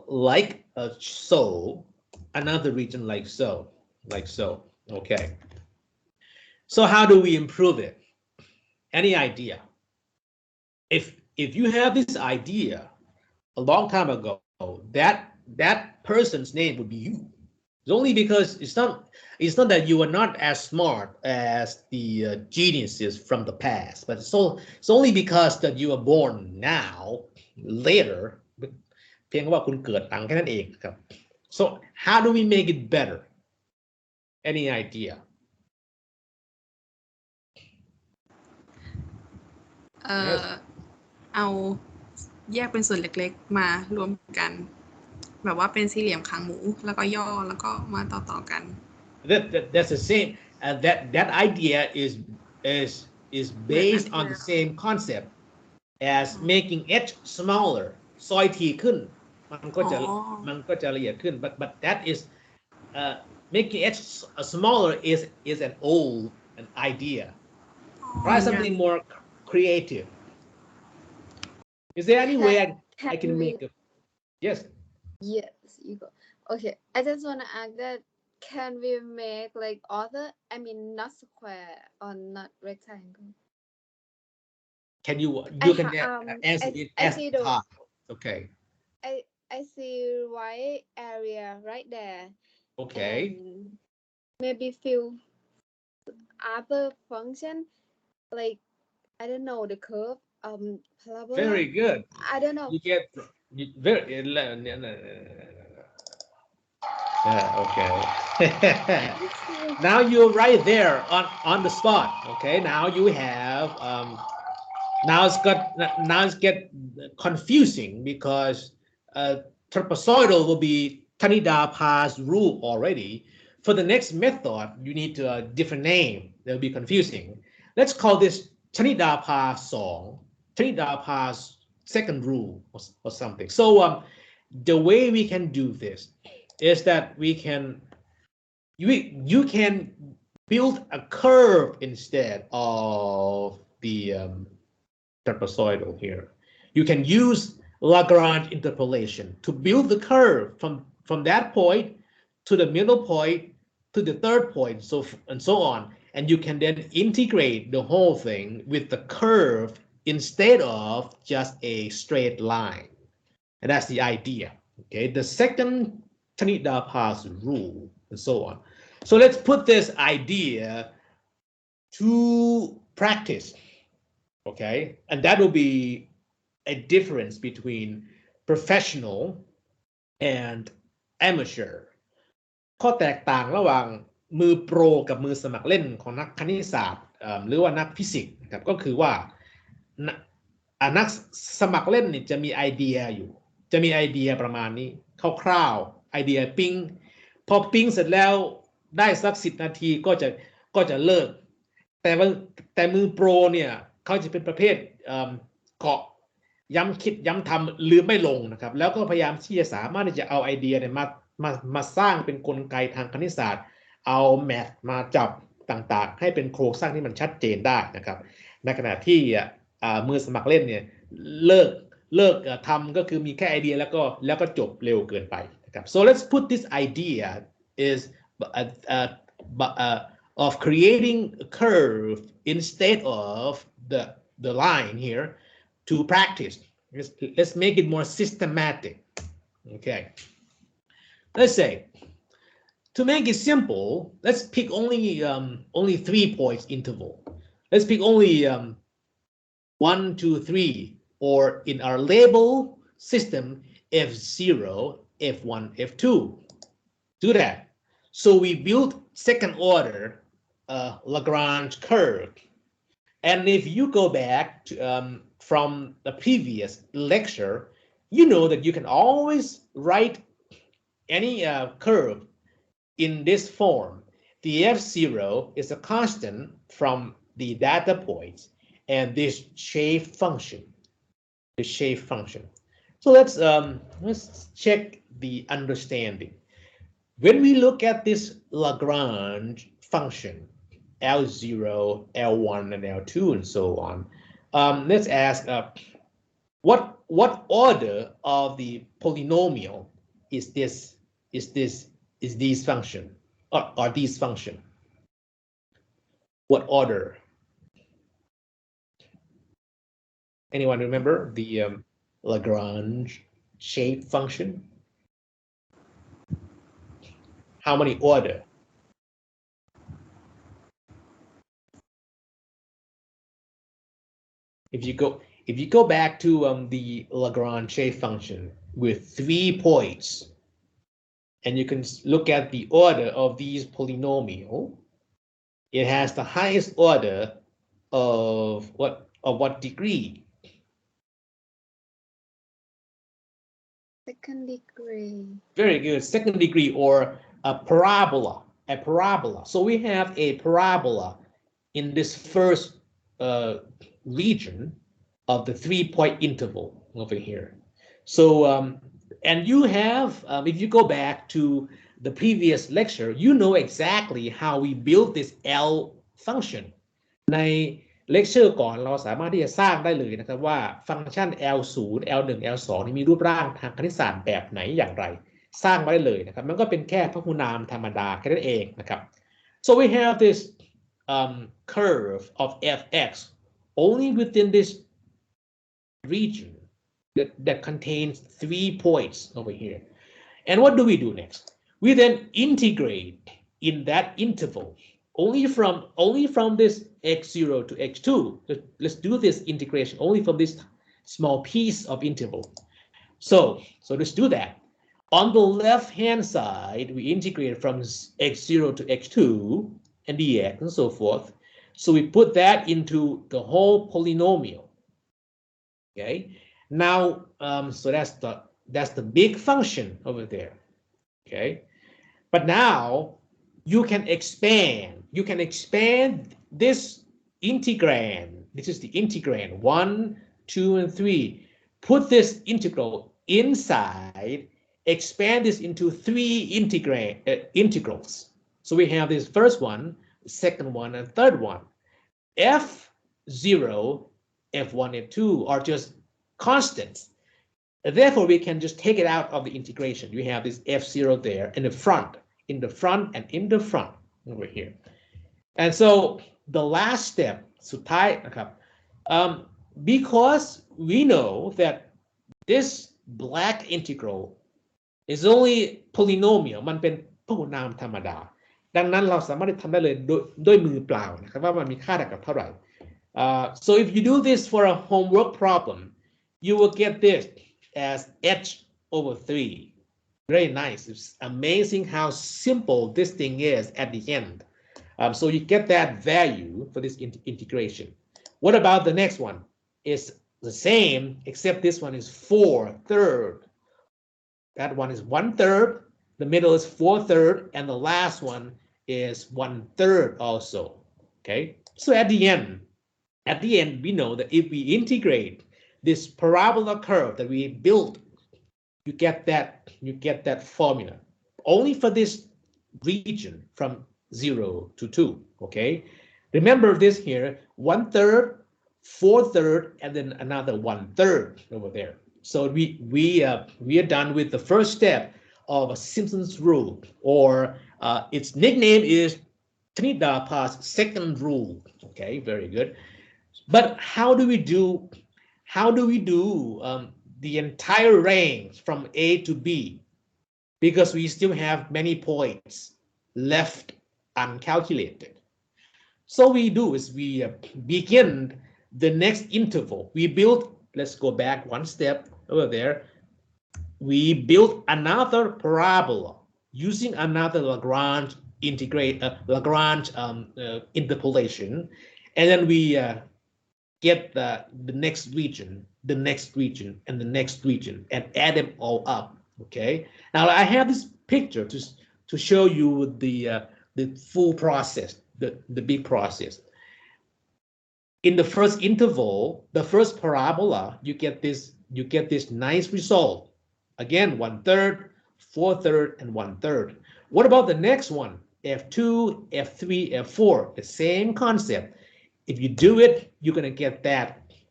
like so, another region like so. Okay. So how do we improve it? Any idea? If you have this idea a long time ago, that person's name would be you. It's only because it's not that you are not as smart as the geniuses from the past, but it's only because that you are born now, later, เพียงว่าคุณเกิดหลังแค่นั้นเองครับ so how do we make it better? Any idea? เอาแยกเป็นส่วนเล็กๆมารวมกันแบบว่าเป็นสี่เหลี่ยมคางหมูแล้วก็ย่อแล้วก็มาต่อกัน That's the same. That idea is based on the same concept as making h smaller. ซอยถี่ขึ้นมันก็จะละเอียดขึ้น but that is making h smaller is an old idea. Try something more creative. Is there any way I can make it? Yes. Yes, you go. Okay, I just want to ask that, can we make like not square or not rectangle? Can you can answer it as top. Okay. I see white area right there. Okay. And maybe few other function, like I don't know, the curve, parabola. Very good. I don't know. You get very okay. Now you're right there on the spot. Okay, now you have now it's get confusing because trapezoidal will be Tanida-Pa's rule already. For the next method, you need a different name. They'll be confusing. Let's call this Tanida-Pa Song, Tanida-Pa's second rule or something. So the way we can do this is that we can you can build a curve instead of the trapezoidal here. You can use Lagrange interpolation to build the curve from that point to the middle point to the third point, and so on. And you can then integrate the whole thing with the curve instead of just a straight line. And that's the idea. Okay, the second Tanida-Pa's rule, and so on. So let's put this idea to practice. Okay, and that will be a difference between professional and amateur ข้อแตกต่างระหว่างมือโปรกับมือสมัครเล่นของนักคณิตศาสตร์หรือว่านักฟิสิกส์นะครับก็คือว่านักสมัครเล่นนี่จะมีไอเดียอยู่จะมีไอเดียประมาณนี้คร่าวๆไอเดียปิ้งพอปิ้งเสร็จแล้วได้สัก10 นาทีก็จะเลิกแต่มือโปรเนี่ยเขาจะเป็นประเภทเกาะย้ำคิดย้ำทำลืมไม่ลงนะครับแล้วก็พยายามที่จะสามารถที่จะเอาไอเดียเนี่ยมาสร้างเป็นกลไกทางคณิตศาสตร์เอาแมทมาจับต่างๆให้เป็นโครงสร้างที่มันชัดเจนได้นะครับในขณะที่มือสมัครเล่นเนี่ยเลิกทำก็คือมีแค่ไอเดียแล้วก็จบเร็วเกินไปนะครับ so let's put this idea is of creating a curve instead of the line here to practice. Let's make it more systematic. Okay. Let's say to make it simple, let's pick only 3 points interval. Let's pick only 1, 2, 3, or in our label system, F0, F1, F2. Do that. So we build second order Lagrange curve. And if you go back to, from the previous lecture, you know that you can always write any curve in this form. The F0 is a constant from the data points and this shape function. So let's check the understanding. When we look at this Lagrange function, L0, L1, and L2, and so on, let's ask what order of the polynomial is these function or are these function? What order? Anyone remember the Lagrange shape function? How many order? If you go back to the Lagrange shape function with 3 points, and you can look at the order of these polynomial, it has the highest order of what degree? Second degree. Very good, second degree, or a parabola. So we have a parabola in this first region of the 3-point interval over here. So and you have, if you go back to the previous lecture, you know exactly how we build this L function. ในเลคเชอร์ก่อนเราสามารถที่จะสร้างได้เลยนะครับว่าฟังก์ชัน L0 L1 L2 นี่มีรูปร่างทางคณิตศาสตร์แบบไหนอย่างไรสร้างไว้เลยนะครับมันก็เป็นแค่พหุนามธรรมดาแค่นั้นเองนะครับ so we have this curve of fx only within this region that contains 3 points over here. And what do we do next? We then integrate in that interval only from this x0 to x2. Let's do this integration only from this small piece of interval. So let's do that. On the left-hand side, we integrate from x0 to x2 and dx and so forth. So we put that into the whole polynomial. Okay. Now, so that's the big function over there. Okay. But now you can expand. You can expand this integrand. This is the integrand 1, 2, and 3. Put this integral inside. Expand this into 3 integrals. So we have this first one, second one, and third one. F0, F1, F2 are just constants. Therefore, we can just take it out of the integration. You have this F0 there in the front, and in the front over here. And so the last step, สุดท้ายนะครับ because we know that this black integral is only polynomial มันเป็นพหุนามธรรมดา ดังนั้นเราสามารถทำได้เลยด้วยมือเปล่านะครับว่ามันมีค่าเท่ากับเท่าไหร่ so if you do this for a homework problem you will get this as h over 3. Very nice. It's amazing how simple this thing is at the end. So you get that value for this integration. What about the next one? It's the same, except this one is 4/3. That one is 1/3. The middle is 4/3, and the last one is 1/3 also. Okay. So at the end, we know that if we integrate this parabola curve that we built, you get that formula only for this region from 0 to 2. Okay, remember this here: 1/3, 4/3, and then another 1/3 over there. So we are done with the first step of Simpson's rule, or its nickname is Teepanis second rule. Okay, very good. But how do we do the entire range from A to B? Because we still have many points left uncalculated. So we do is we begin the next interval. We build, let's go back one step over there. We built another parabola using another Lagrange interpolation, and then we get the next region, and the next region, and add them all up. Okay. Now I have this picture to show you the full process, the big process. In the first interval, the first parabola, you get this nice result. Again, 1/3, 4/3, and 1/3. What about the next one? F2, F3, F4, the same concept. If you do it, you're going to get that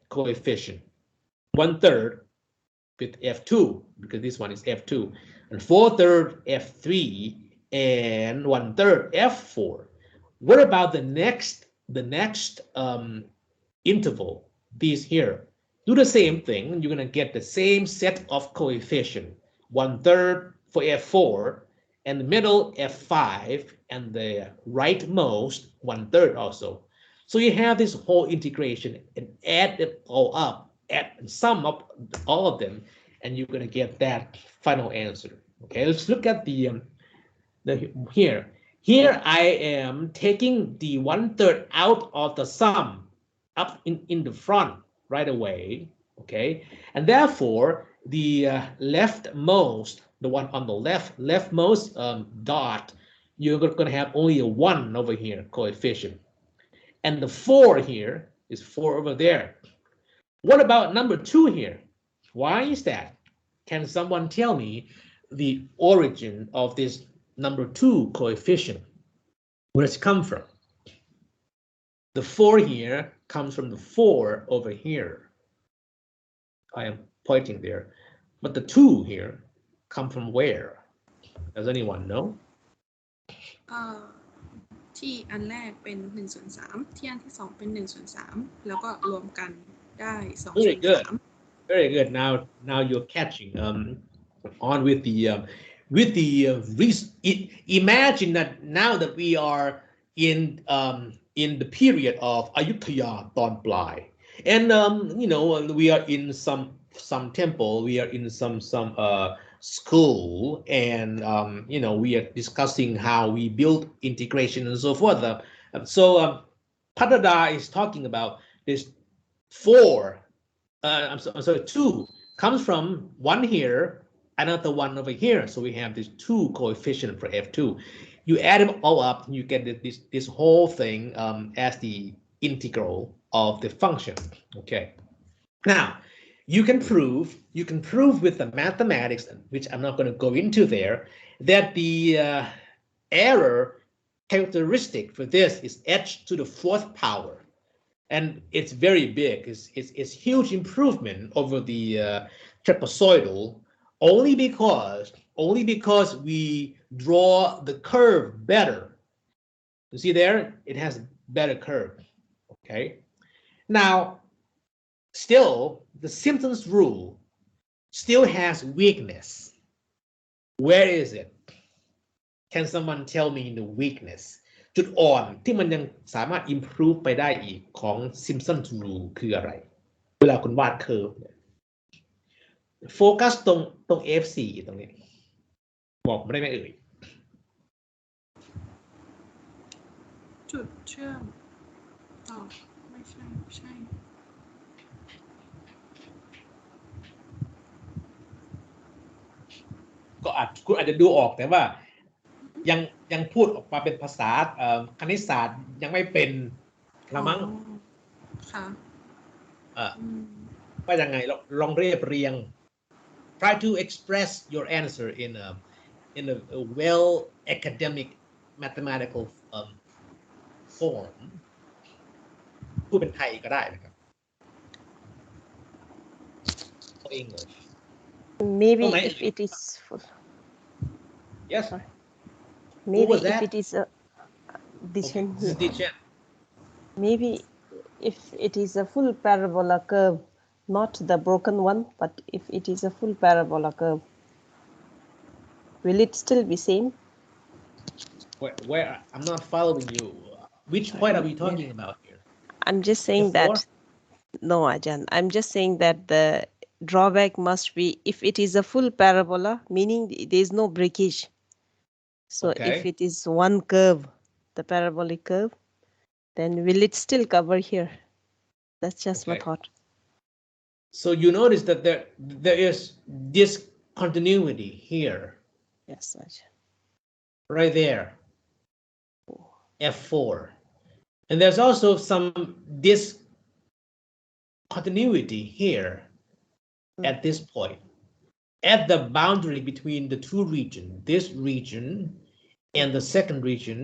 coefficient. 1/3 with F2, because this one is F2, and 4/3 F3, and 1/3 F4. What about the next interval? These here. Do the same thing. You're going to get the same set of coefficient. 1/3 for F4, and the middle F5, and the rightmost 1/3 also. So you have this whole integration and add it all up, and sum up all of them, and you're going to get that final answer. Okay, let's look at the here. Here I am taking the 1/3 out of the sum up in the front right away. Okay, and therefore the leftmost, the one on the leftmost dot, you're going to have only a 1 over here coefficient. And the 4 here is 4 over there. What about number 2 here? Why is that? Can someone tell me the origin of this number 2 coefficient? Where does it come from? The 4 here comes from the 4 over here. I am pointing there. But the 2 here come from where? Does anyone know? ที่อันแรกเป็น1/3ที่อันที่2เป็น1/3แล้วก็รวมกันได้2/3 Very good. Now you're catching on with the imagine that now that we are in the period of Ayutthaya ตอนปลาย and you know, we are in some temple, we are in some school, and you know, we are discussing how we build integration and so forth. So Patada is talking about this four. I'm sorry, two comes from one here, another one over here. So we have these two coefficients for f2. You add them all up, you get this whole thing as the integral of the function. Okay. Now you can prove with the mathematics, which I'm not going to go into there, that the error characteristic for this is h to the fourth power. And it's very big. It's huge improvement over the trapezoidal, only because we draw the curve better. You see there, it has better curve. Okay. Now, still, the Simpson's rule still has weakness. Where is it? Can someone tell me the weakness? จุดอ่อนที่มันยังสามารถ improve ไปได้อีกของ Simpson's rule คืออะไร เวลาคุณวาดเคอร์ฟโฟกัสตรง F4 ตรงนี้บอกไม่ได้ไหมเอ่ย จุดเชื่อมต่อไม่ใช่ ก็คุณอาจจะดูออกแต่ว่ายังพูดออกมาเป็นภาษาคณิตศาสตร์ยังไม่เป็นละมั้ง ค่ะ ว่ายังไงลองเรียบเรียง try to express your answer in a well academic mathematical form พูดเป็นไทยก็ได้นะครับ or English Maybe if it is full. Yes. Sorry. Maybe if that? it is this Okay. one This is here. Dichen. Maybe if it is a full parabola curve, not the broken one, but if it is a full parabola curve, will it still be same? Where I'm not following you. Which point are we talking about here? I'm just saying F4? that. No, Ajahn. I'm just saying that the drawback must be if it is a full parabola, meaning there is no breakage. So Okay. if it is one curve, the parabolic curve, then will it still cover here? That's just my Okay. thought. So you notice that there is discontinuity here, Yes, Ajahn. right there, F4. And there's also some discontinuity here at this point, at the boundary between the two regions, this region and the second region,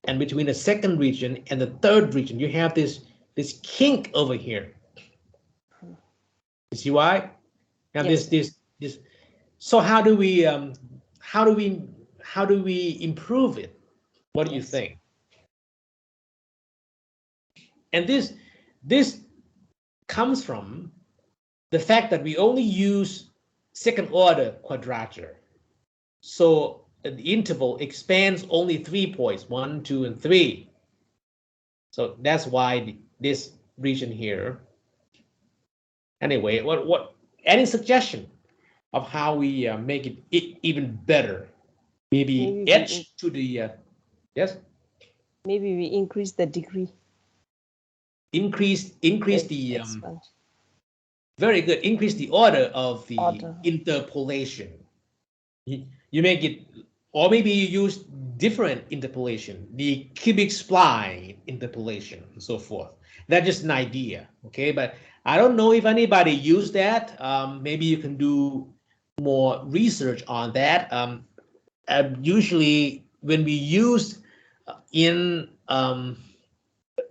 and between the second region and the third region, you have this kink over here. You see why? Now Yes. this. So how do we improve it? What do you Yes. think? And this comes from the fact that we only use second order quadrature. So the interval expands only 3 points, 1, 2, and 3. So that's why this region here. Anyway, what any suggestion of how we make it even better? Maybe h to the yes. Maybe we increase the degree. Increase the Expand. very good. Increase the order of the Order. interpolation. You make it, or maybe you use different interpolation, the cubic spline interpolation, and so forth. That's just an idea, okay? But I don't know if anybody used that. Maybe you can do more research on that. Usually, when we use in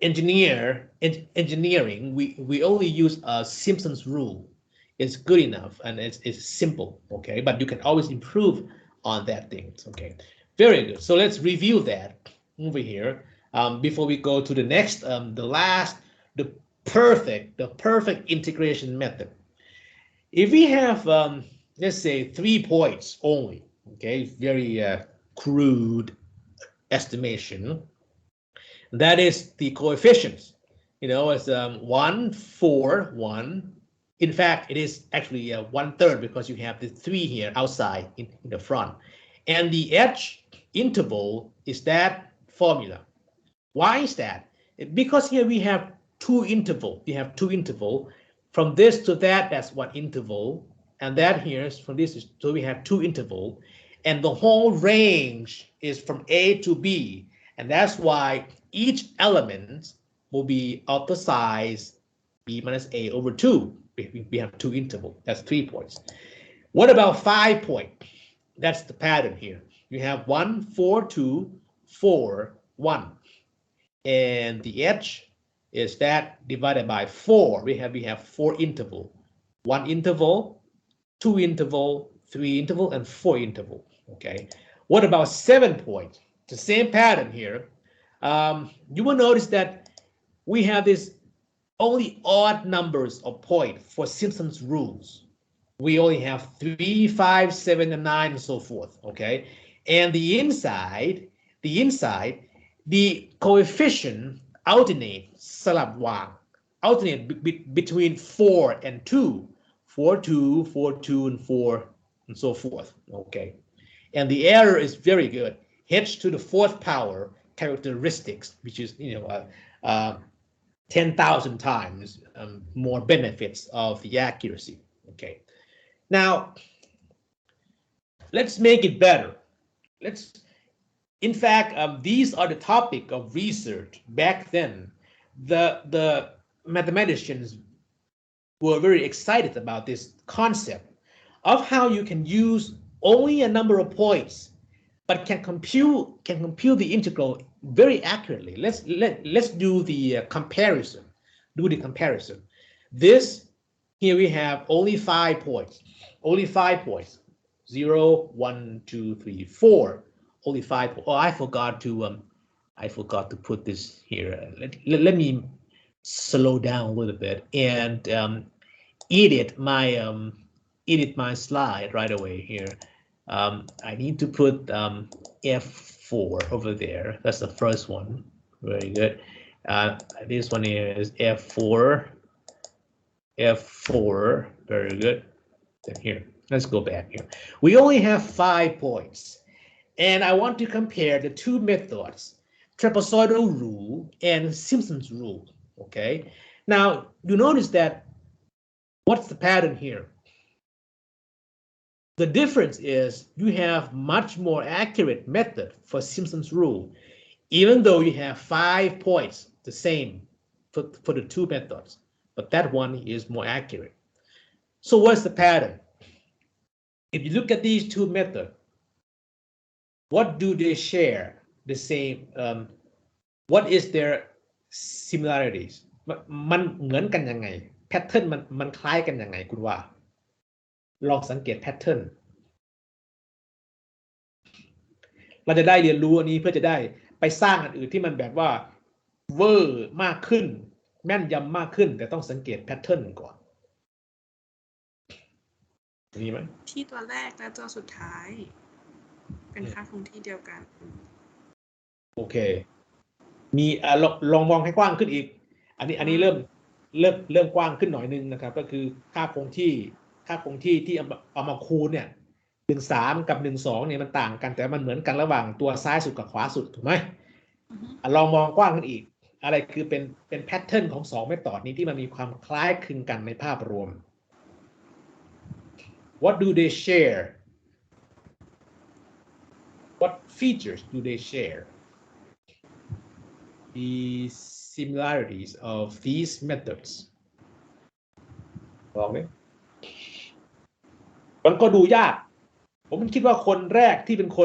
engineering, we only use a Simpson's rule. It's good enough and it's simple, okay? But you can always improve on that thing, okay? Very good. So let's review that over here before we go to the next, the perfect integration method. If we have, let's say 3 points only, okay? Very crude estimation. That is the coefficients. It's 1, 4, 1. In fact, it is actually 1/3 because you have the 3 here outside in the front. And the edge interval is that formula. Why is that? Because here we have two interval. We have two interval. From this to that, that's one interval. And that here is from this, so we have two interval. And the whole range is from A to B. And that's why each element will be of the size B minus A over 2. We have two interval. That's 3 points. What about 5 point? That's the pattern here. You have 1, 4, 2, 4, 1. And the edge is that divided by 4. We have 4 interval. 1 interval, 2 interval, 3 interval, and 4 interval. Okay. What about 7 points? The same pattern here. You will notice that we have this only odd numbers of point for Simpson's rules. We only have 3, 5, 7, and 9, and so forth. Okay. And the inside, the coefficient alternate สลับวาง alternate between 4 and 2, 4, 2, 4, 2, and 4, and so forth. Okay. And the error is very good. H to the 4th power characteristics, which is 10,000 times more benefits of the accuracy. Okay. Now, let's make it better. In fact, these are the topic of research back then. The mathematicians were very excited about this concept of how you can use only a number of points, but can compute the integral very accurately. Let's do the comparison. This here we have only 5 points. 0, 1, 2, 3, 4. Only 5. Oh, I forgot to put this here. Let me slow down a little bit and edit my slide right away here. I need to put F4 over there. That's the first one. Very good. This one is F4. Very good. Then here, let's go back here. We only have 5 points. And I want to compare the two methods, trapezoidal rule and Simpson's rule. Okay. Now, you notice that what's the pattern here? The difference is you have much more accurate method for Simpson's rule, even though you have 5 points, the same for the two methods, but that one is more accurate. So what's the pattern? If you look at these two methods, what do they share the same? What is their similarities? มันเหมือนกันยังไง pattern มันคล้ายกันยังไงคุณว่าลองสังเกต pattern เราจะได้เรียนรู้อันนี้เพื่อจะได้ไปสร้างอันอื่นที่มันแบบว่าเวอร์มากขึ้นแม่นยำมากขึ้นแต่ต้องสังเกต pattern ก่อนมีไหมที่ตัวแรกและตัวสุดท้ายเป็นค่าคงที่เดียวกันโอเคมีลองมองให้กว้างขึ้นอีกอันนี้เริ่มกว้างขึ้นหน่อยนึงนะครับก็คือค่าคงที่ที่เอามาคูณเนี่ย13กับ12เนี่ยมันต่างกันแต่มันเหมือนกันระหว่างตัวซ้ายสุดกับขวาสุดถูกไหมลองมองกว้างขึ้นอีกอะไรคือเป็นแพทเทิร์นของ2เมธอดนี้ที่มันมีความคล้ายคลึงกันในภาพรวม What do they share? What features do they share? The similarities of these methods. ลองไหมมันก็ดูยากผมคิดว่าคนแรกที่เป็นค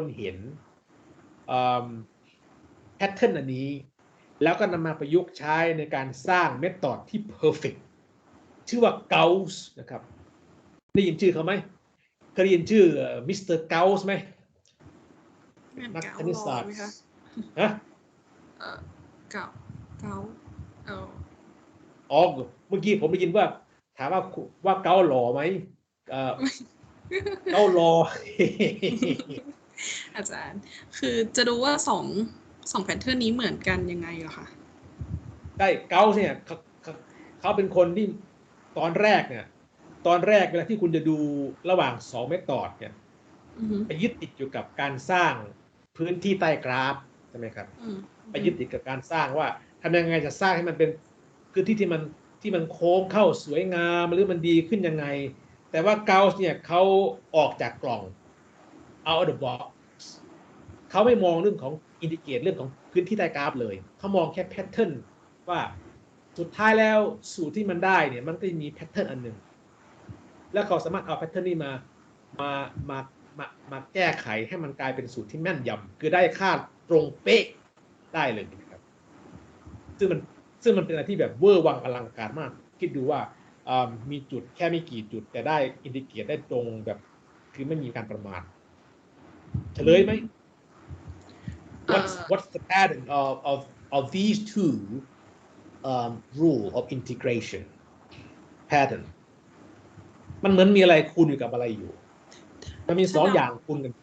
นเห็นแพทเทิร์นอันนี้แล้วก็นำมาประยุกต์ใช้ในการสร้างเมธอดที่ perfect ชื่อว่าเกาส์นะครับได้ยินชื่อเขาไหมเคยได้ยินชื่อมิสเตอร์เกาส์ไหมนักคณิตศาสตร์ฮะเก่าอ๋อเมื่อกี้ผมได้ยินว่าถามว่าเกาหล่อไหมเกาหล่อ อาจารย์คือจะดูว่า 2 แพทเทิร์นนี้เหมือนกันยังไงเหรอคะ ได้เกาเนี่ยเขาเป็นคนที่ตอนแรกเวลาที่คุณจะดูระหว่าง2เมธอดเนี่ยไปยึดติดอยู่กับการสร้างพื้นที่ใต้กราฟใช่ไหมครับไปยึดติดกับการสร้างว่าทำยังไงจะสร้างให้มันเป็นพื้นที่ที่มันโค้งเข้าสวยงามหรือมันดีขึ้นยังไงแต่ว่าเกาเนี่ยเขาออกจากกล่อง out of the box เขาไม่มองเรื่องของอินดิเกตเรื่องของพื้นที่ใต้กราฟเลยเขามองแค่แพทเทิร์นว่าสุดท้ายแล้วสูตรที่มันได้เนี่ยมันก็จะมีแพทเทิร์นอันหนึ่งแล้วเขาสามารถเอาแพทเทิร์นนี้มาแก้ไขให้มันกลายเป็นสูตรที่แม่นยำคือได้ค่าตรงเป๊ะได้เลยนะครับซึ่งมันเป็นอะไรที่แบบเวอร์วังอลังการมากคิดดูว่ามีจุดแค่ไม่กี่จุดแต่ได้อินดิเกตได้ตรงแบบคือไม่มีการประมาทเฉลยไหม What's the pattern of these two rule of integration pattern มันเหมือนมีอะไรคูณอยู่กับอะไรอยู่มันมี2อย่างคูณกัน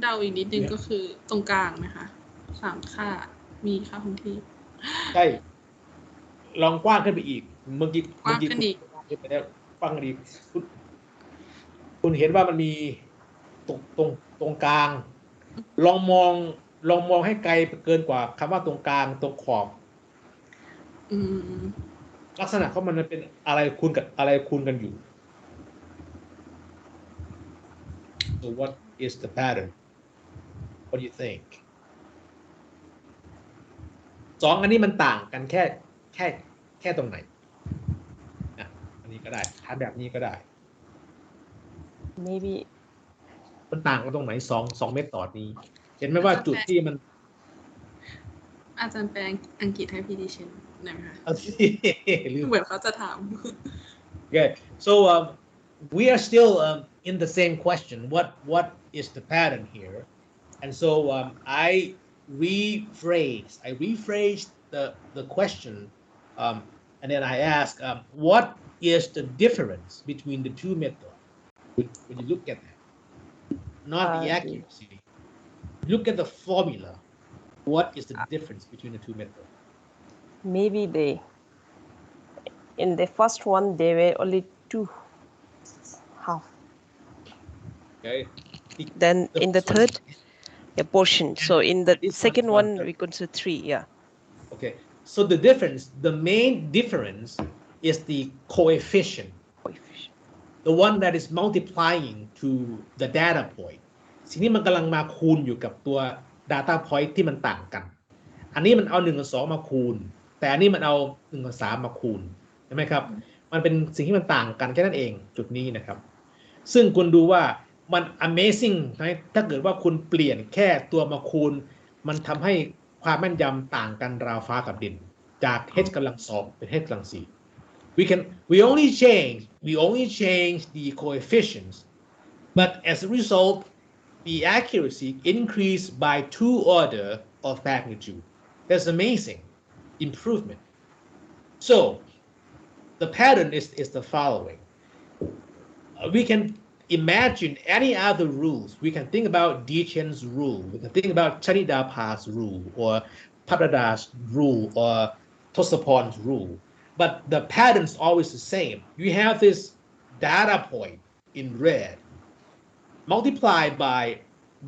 เดาอีกนิดนึงก็คือตรงกลางไหมคะ3ค่ามีค่าคงที่ใช่ลองกว้างขึ้นไปอีกเมื่อกี้กว้างขึ้นอีกไปแล้วฟังดีคุณเห็นว่ามันมีตรงกลางลองมองให้ไกลเกินกว่าคำว่าตรงกลางตรงขอบลักษณะของมันเป็นอะไรคูณกับอะไรคูณกันอยู่ so what is the pattern what do you think 2อันนี้มันต่างกันแค่ตรงไหนอันนี้ก็ได้ทำแบบนี้ก็ได้ maybe มันต่างกันตรงไหน2เมธอดนี้เห็นไหมว่าจุดที่มันอาจารย์แปลอังกฤษให้พี่ดิฉันได้ไหมคะ เหมือนเขาจะถาม Okay, so we are still in the same question. What is the pattern here? And so I rephrased the question, and then I asked, what is the difference between the two methods? When you look at that, not the accuracy. Look at the formula. What is the difference between the two methods? Maybe in the first one there were only 2 half. Okay. Then in the third a portion. So in the second one we consider 3. Yeah. Okay. So the main difference is the coefficient. The one that is multiplying to the data point. สิ่งที่มันกำลังมาคูณอยู่กับตัว data point ที่มันต่างกันอันนี้มันเอา1กับ2มาคูณแต่อันนี้มันเอา1กับ3มาคูณใช่ไหมครับมันเป็นสิ่งที่มันต่างกันแค่นั้นเองจุดนี้นะครับซึ่งคุณดูว่ามัน amazing ถ้าเกิดว่าคุณเปลี่ยนแค่ตัวมาคูณมันทำให้ความแม่นยำต่างกันราวฟ้ากับดินจาก h กำลัง2เป็น h กำลัง4 we only change the coefficients but as a result the accuracy increased by 2 order of magnitude. That's amazing improvement. So the pattern is the following. We can imagine any other rules. We can think about Dietjen's rule. We can think about Chanidapa's rule or Papadada's rule or Tosapon's rule. But the pattern is always the same. You have this data point in red multiplied by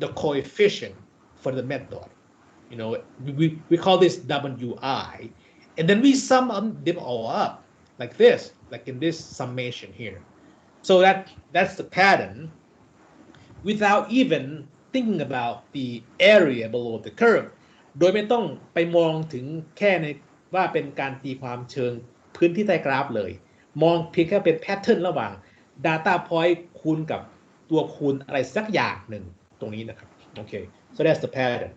the coefficient for the method. You know, we call this WI, and then we sum them all up like this, like in this summation here. So that's the pattern without even thinking about the area below the curve. โดยไม่ต้องไปมองถึงแค่ในว่าเป็นการตีความเชิงพื้นที่ใต้กราฟเลยมองเพียงแค่เป็นแพทเทิร์นระหว่าง data point คูณกับตัวคูณอะไรสักอย่างหนึ่งตรงนี้นะครับ Okay, so that's the pattern.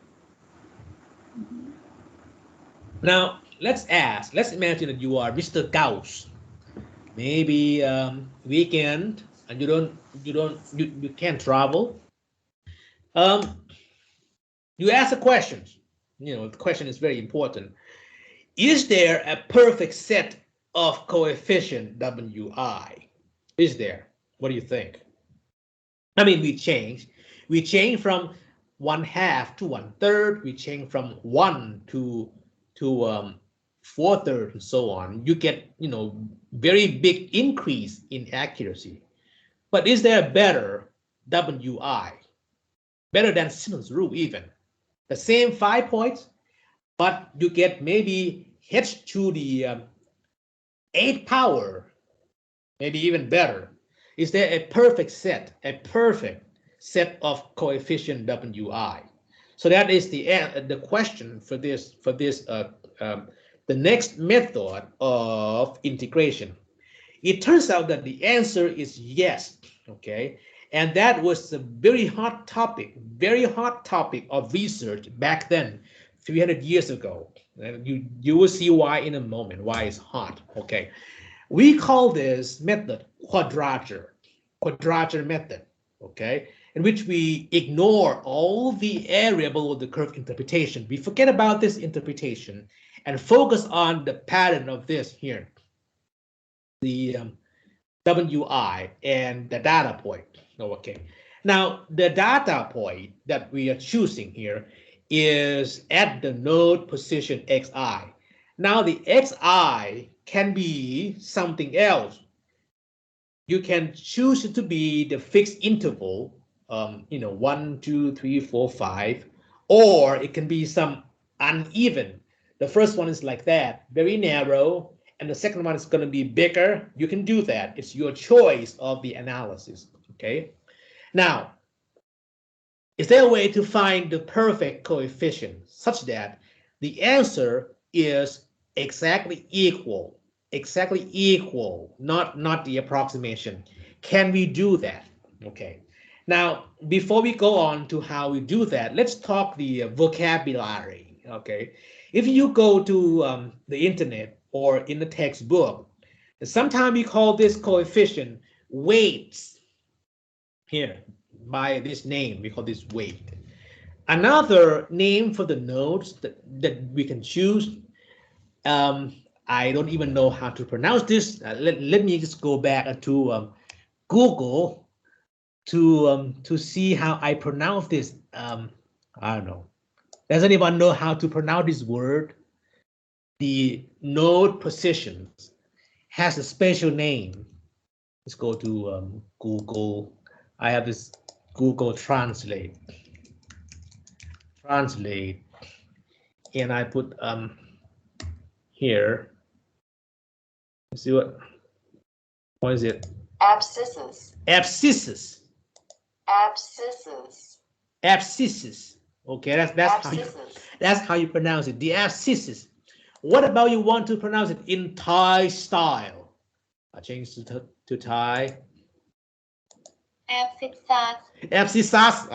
Now let's imagine that you are Mr. Gauss. Maybe weekend and you can't travel. You ask a question. You know, the question is very important. Is there a perfect set of coefficient WI? Is there? What do you think? I mean, we change from 1/2 to 1/3. We change from 1 to 4/3 and so on. You get, very big increase in accuracy. But is there a better WI? Better than Simpson's rule even. The same 5 points, but you get maybe h to the 8th power, maybe even better. Is there a perfect set of coefficient WI? So that is the question for this the next method of integration. It turns out that the answer is yes. Okay, and that was a very hot topic of research back then, 300 years ago. You will see why in a moment, why it's hot. Okay, we call this method quadrature method. Okay, in which we ignore all the area below the curve interpretation. We forget about this interpretation and focus on the pattern of this here, the WI and the data point. Okay, now the data point that we are choosing here is at the node position xi. Now the xi can be something else. You can choose it to be the fixed interval, 1, 2, 3, 4, 5, or it can be some uneven. The first one is like that, very narrow, and the second one is going to be bigger. You can do that. It's your choice of the analysis. Okay. Now, is there a way to find the perfect coefficient such that the answer is exactly equal, not the approximation? Can we do that? Okay. Now, before we go on to how we do that, let's talk the vocabulary. Okay. If you go to the internet or in the textbook, sometimes we call this coefficient weights. Here, by this name, we call this weight. Another name for the nodes that we can choose, I don't even know how to pronounce this. Let me just go back to Google to see how I pronounce this. I don't know. Does anyone know how to pronounce this word? The node positions has a special name. Let's go to Google. I have this Google Translate, and I put here. Let's see what is it? Abscisses. Okay, that's how you pronounce it. The abscisses. What about you want to pronounce it in Thai style? I changed to Thai. Abscissas.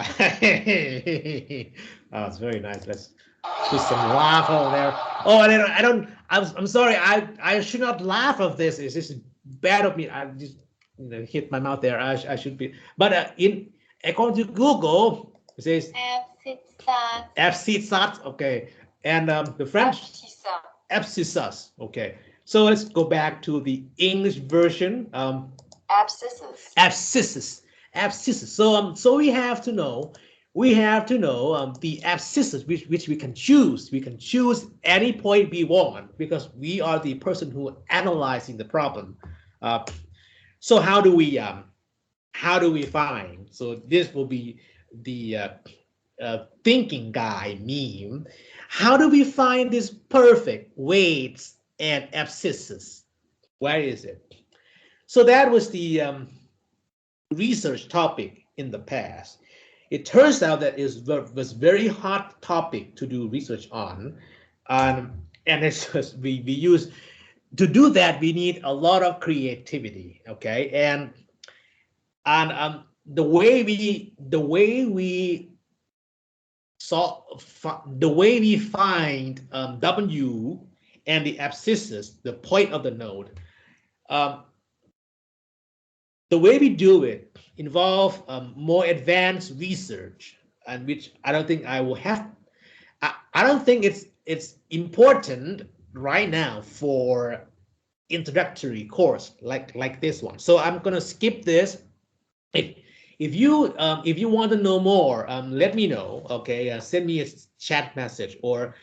Oh, it's very nice. Let's put some laugh over there. Oh, I'm sorry. I should not laugh of this. It's just bad of me. I just hit my mouth there. I should be. But according to Google, it says abscissas. Okay, and the French abscissas. Okay, so let's go back to the English version. Abscisses. So we have to know the abscisses which we can choose. We can choose any point we want because we are the person who analyzing the problem. So how do we find? So this will be the thinking guy meme. How do we find this perfect weights and abscisses? Where is it? So that was the research topic in the past. It turns out that it was very hot topic to do research on, and it's just we use to do that. We need a lot of creativity. Okay, and the way we find W and the abscisses, the point of the node. The way we do it involve more advanced research, and which I don't think I will have. I don't think it's important right now for introductory course like this one. So I'm gonna skip this. if you want to know more, let me know. Okay, send me a chat message or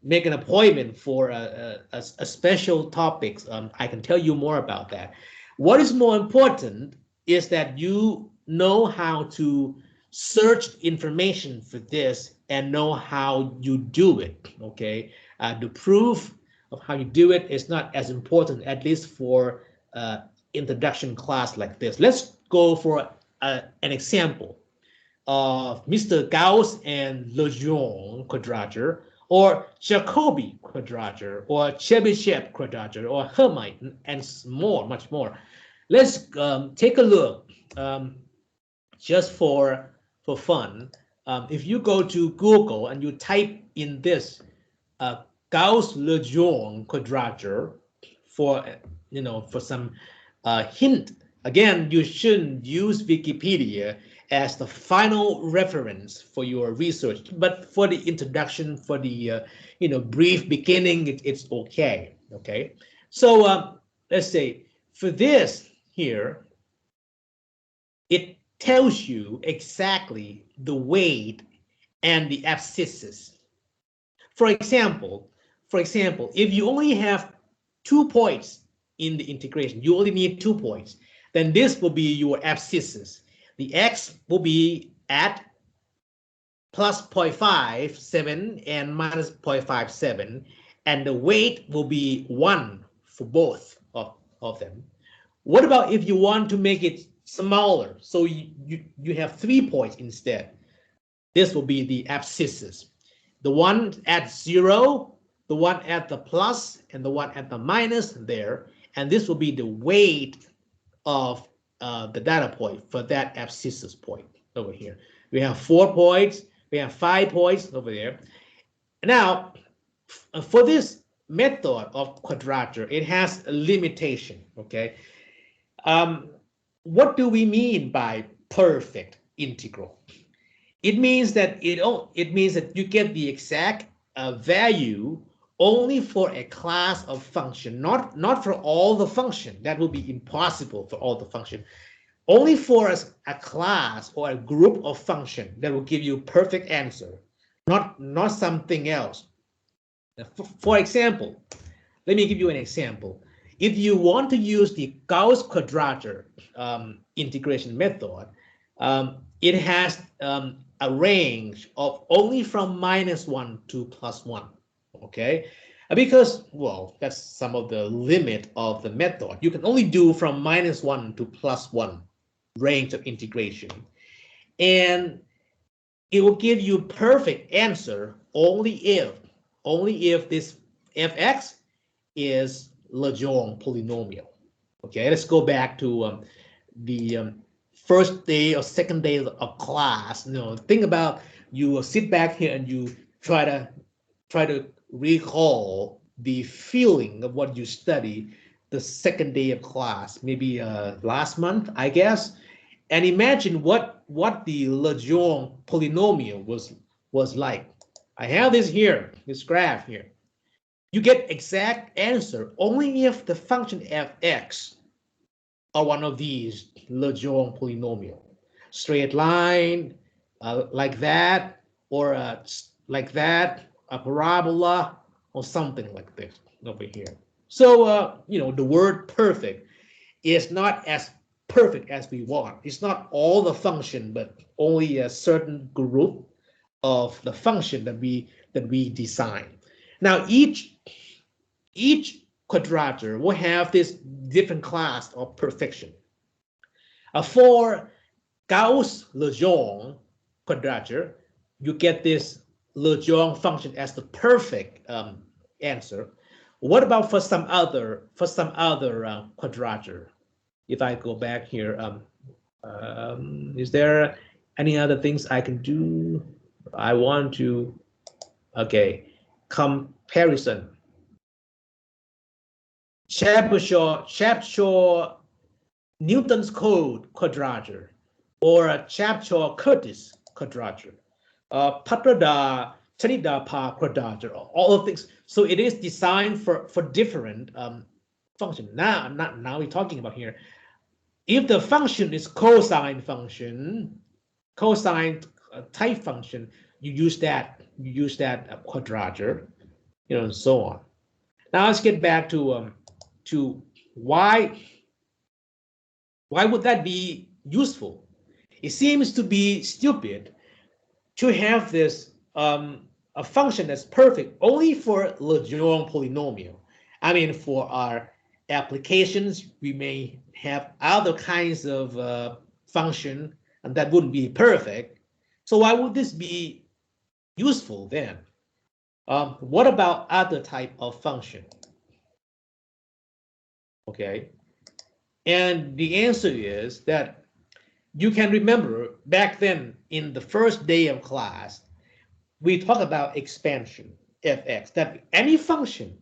make an appointment for a special topics. I can tell you more about that. What is more important is that you know how to search information for this and know how you do it. Okay, the proof of how you do it is not as important, at least for introduction class like this. Let's go for an example of Mr. Gauss and Lejeune quadrature, or Jacobi quadrature, or Chebyshev quadrature, or Hermite, and more, much more. Let's take a look just for fun. If you go to Google and you type in this Gauss-Lejeune quadrature for for some hint. Again, you shouldn't use Wikipedia as the final reference for your research, but for the introduction, for the brief beginning, it's okay. Okay, so let's say for this here, it tells you exactly the weight and the abscisses. For example, if you only have 2 points in the integration, you only need 2 points, then this will be your abscisses. The x will be at plus 0.57 and minus 0.57, and the weight will be 1 for both of them. What about if you want to make it smaller, so you have 3 points instead? This will be the abscisses. The one at 0, the one at the plus, and the one at the minus there. And this will be the weight of the data point for that abscisses point over here. We have 4 points, we have 5 points over there. Now, for this method of quadrature, it has a limitation, okay? What do we mean by perfect integral? It means that you get the exact value only for a class of function, not for all the function. That will be impossible for all the function. Only for a class or a group of function that will give you perfect answer, not something else. For example, let me give you an example. If you want to use the Gauss quadrature integration method, it has a range of only from -1 to +1, okay? Because, well, that's some of the limit of the method. You can only do from -1 to +1 range of integration. And it will give you perfect answer only if this fx is Lejeune polynomial. Okay, let's go back to the first day or second day of class. Think about, you sit back here and you try to recall the feeling of what you studied the second day of class, maybe last month, I guess, and imagine what the Lejeune polynomial was like. I have this here, this graph here. You get exact answer only if the function fx are one of these Lejeune polynomial. Straight line, like that, or like that, a parabola, or something like this over here. So, the word perfect is not as perfect as we want. It's not all the function, but only a certain group of the function that we design. Now, each quadrature will have this different class of perfection. For Gauss-Lejeune quadrature, you get this Lejeune function as the perfect answer. What about for some other quadrature? If I go back here, is there any other things I can do? I want to, okay, comparison. Chachiyo Newton's code quadrature, or a Chachiyo-Curtis quadrature, Patrada Chanidapa quadrature, all of things. So it is designed for different functions. Now we're talking about here if the function is cosine function, cosine type function, you use that quadrature, and so on. Now let's get back to why would that be useful? It seems to be stupid to have this a function that's perfect only for Lejeune polynomial. I mean, for our applications, we may have other kinds of function, and that wouldn't be perfect. So why would this be useful then? What about other type of function? Okay, and the answer is that you can remember back then in the first day of class, we talk about expansion, fx, that any function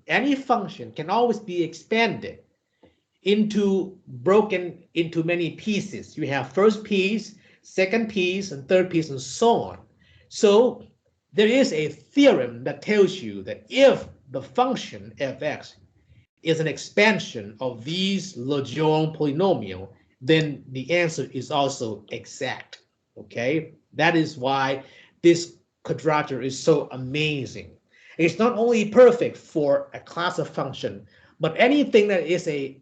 can always be expanded broken into many pieces. You have first piece, second piece, and third piece, and so on. So there is a theorem that tells you that if the function fx is an expansion of these Lejeune polynomial, then the answer is also exact. Okay, that is why this quadrature is so amazing. It's not only perfect for a class of function, but anything that is a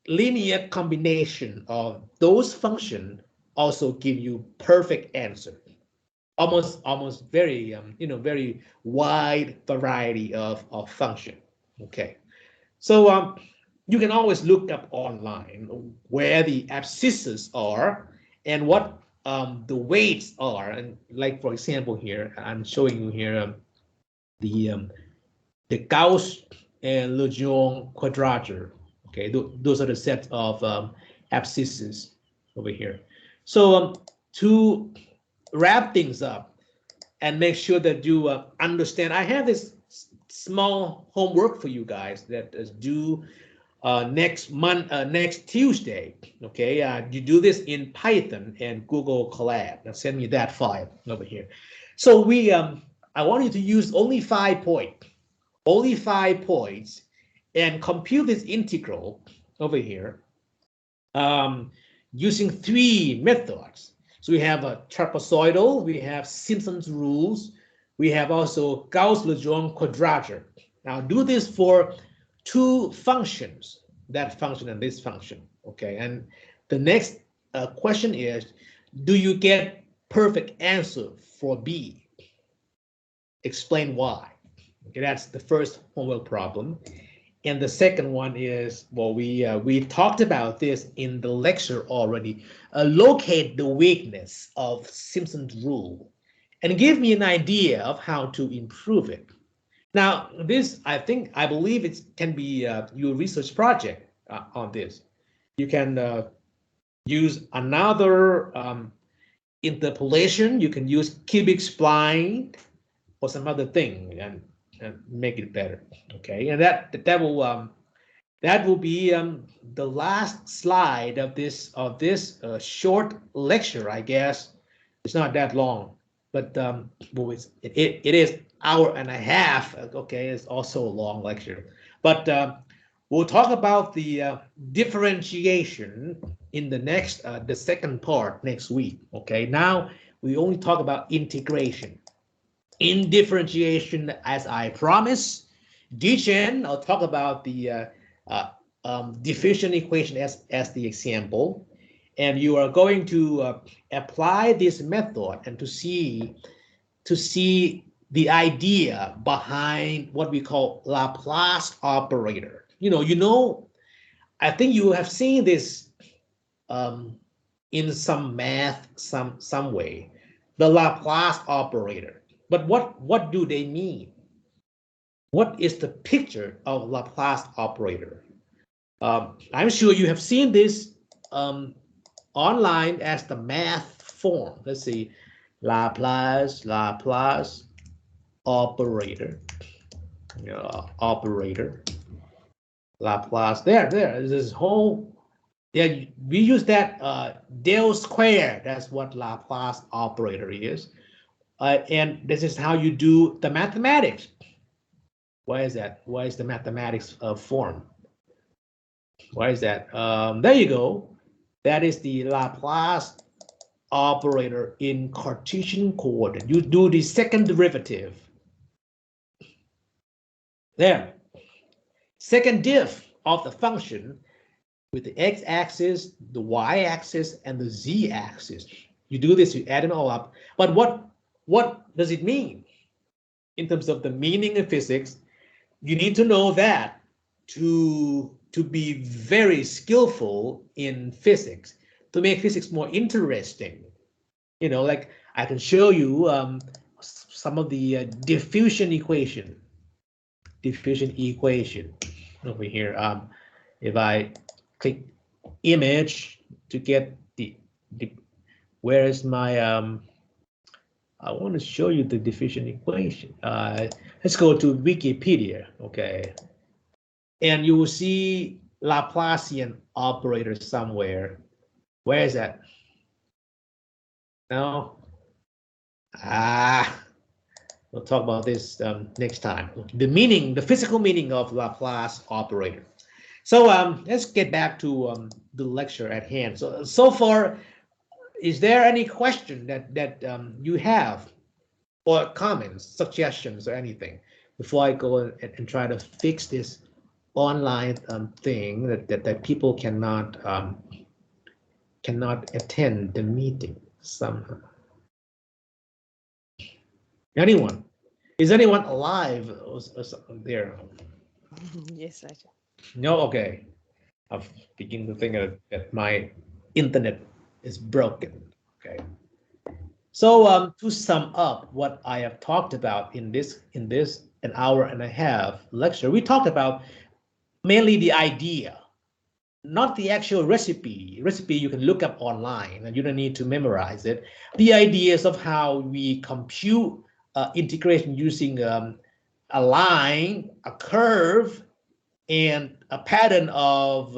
linear combination of those functions also give you perfect answer. Almost very very wide variety of function. Okay, so you can always look up online where the abscisses are and what the weights are. And like, for example, here, I'm showing you here the Gauss and Lejeune quadrature. Okay, those are the sets of abscisses over here. So to wrap things up and make sure that you understand, I have this small homework for you guys that is due next Tuesday. Okay, you do this in Python and Google Colab. Now send me that file over here. So I want you to use only 5 points, and compute this integral over here using 3 methods. So we have a trapezoidal, we have Simpson's rules, we have also Gauss-Lejeune quadrature. Now do this for 2 functions, that function and this function. Okay, and the next question is, do you get perfect answer for B? Explain why. Okay, that's the first homework problem. And the second one is, well, we talked about this in the lecture already. Locate the weakness of Simpson's rule and give me an idea of how to improve it. Now, this, I believe it can be your research project on this. You can use another interpolation. You can use cubic spline or some other thing and make it better. Okay, and that will be the last slide of this short lecture. I guess it's not that long, but it is hour and a half. Okay, it's also a long lecture, but we'll talk about the differentiation in the second part next week. Okay, now we only talk about integration. In differentiation, as I promised, Dichen, I'll talk about the diffusion equation as the example, and you are going to apply this method and to see the idea behind what we call Laplace operator. I think you have seen this in some math, some way, the Laplace operator. But what do they mean? What is the picture of Laplace operator? I'm sure you have seen this online as the math form. Let's see, Laplace operator, Laplace. There's this whole. Yeah, we use that del square. That's what Laplace operator is. And this is how you do the mathematics. Why is that? Why is the mathematics form? Why is that? There you go. That is the Laplace operator in Cartesian coordinate. You do the second derivative. There. Second diff of the function with the x-axis, the y-axis, and the z-axis. You do this, you add them all up. But what does it mean? In terms of the meaning of physics, you need to know that to be very skillful in physics, to make physics more interesting. You know, like I can show you some of the diffusion equation. Diffusion equation over here. If I click image to get the where is my I want to show you the diffusion equation. Let's go to Wikipedia, okay, and you will see Laplacian operator somewhere. Where is that? No. We'll talk about this next time. The meaning, the physical meaning of Laplace operator. So let's get back to the lecture at hand. So far, is there any question that you have, or comments, suggestions, or anything before I go and try to fix this online thing that people cannot attend the meeting somehow? Anyone? Is anyone alive or there? Yes, Raja. No, okay. I'm beginning to think that my internet is broken. Okay. So to sum up what I have talked about in this an hour and a half lecture, we talked about mainly the idea, not the actual recipe. Recipe you can look up online and you don't need to memorize it. The ideas of how we compute integration using a line, a curve, and a pattern of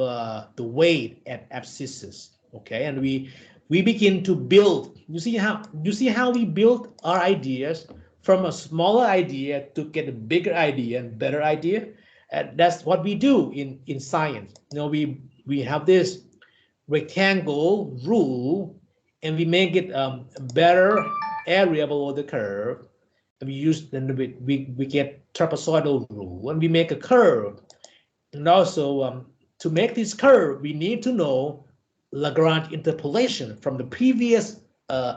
the weight at abscisses. Okay, and we begin to build. You see how we build our ideas from a smaller idea to get a bigger idea and better idea. And that's what we do in science. You know, we have this rectangle rule, and we make it a better area below the curve. And we get trapezoidal rule, and we make a curve. And also, to make this curve, we need to know Lagrange interpolation from the previous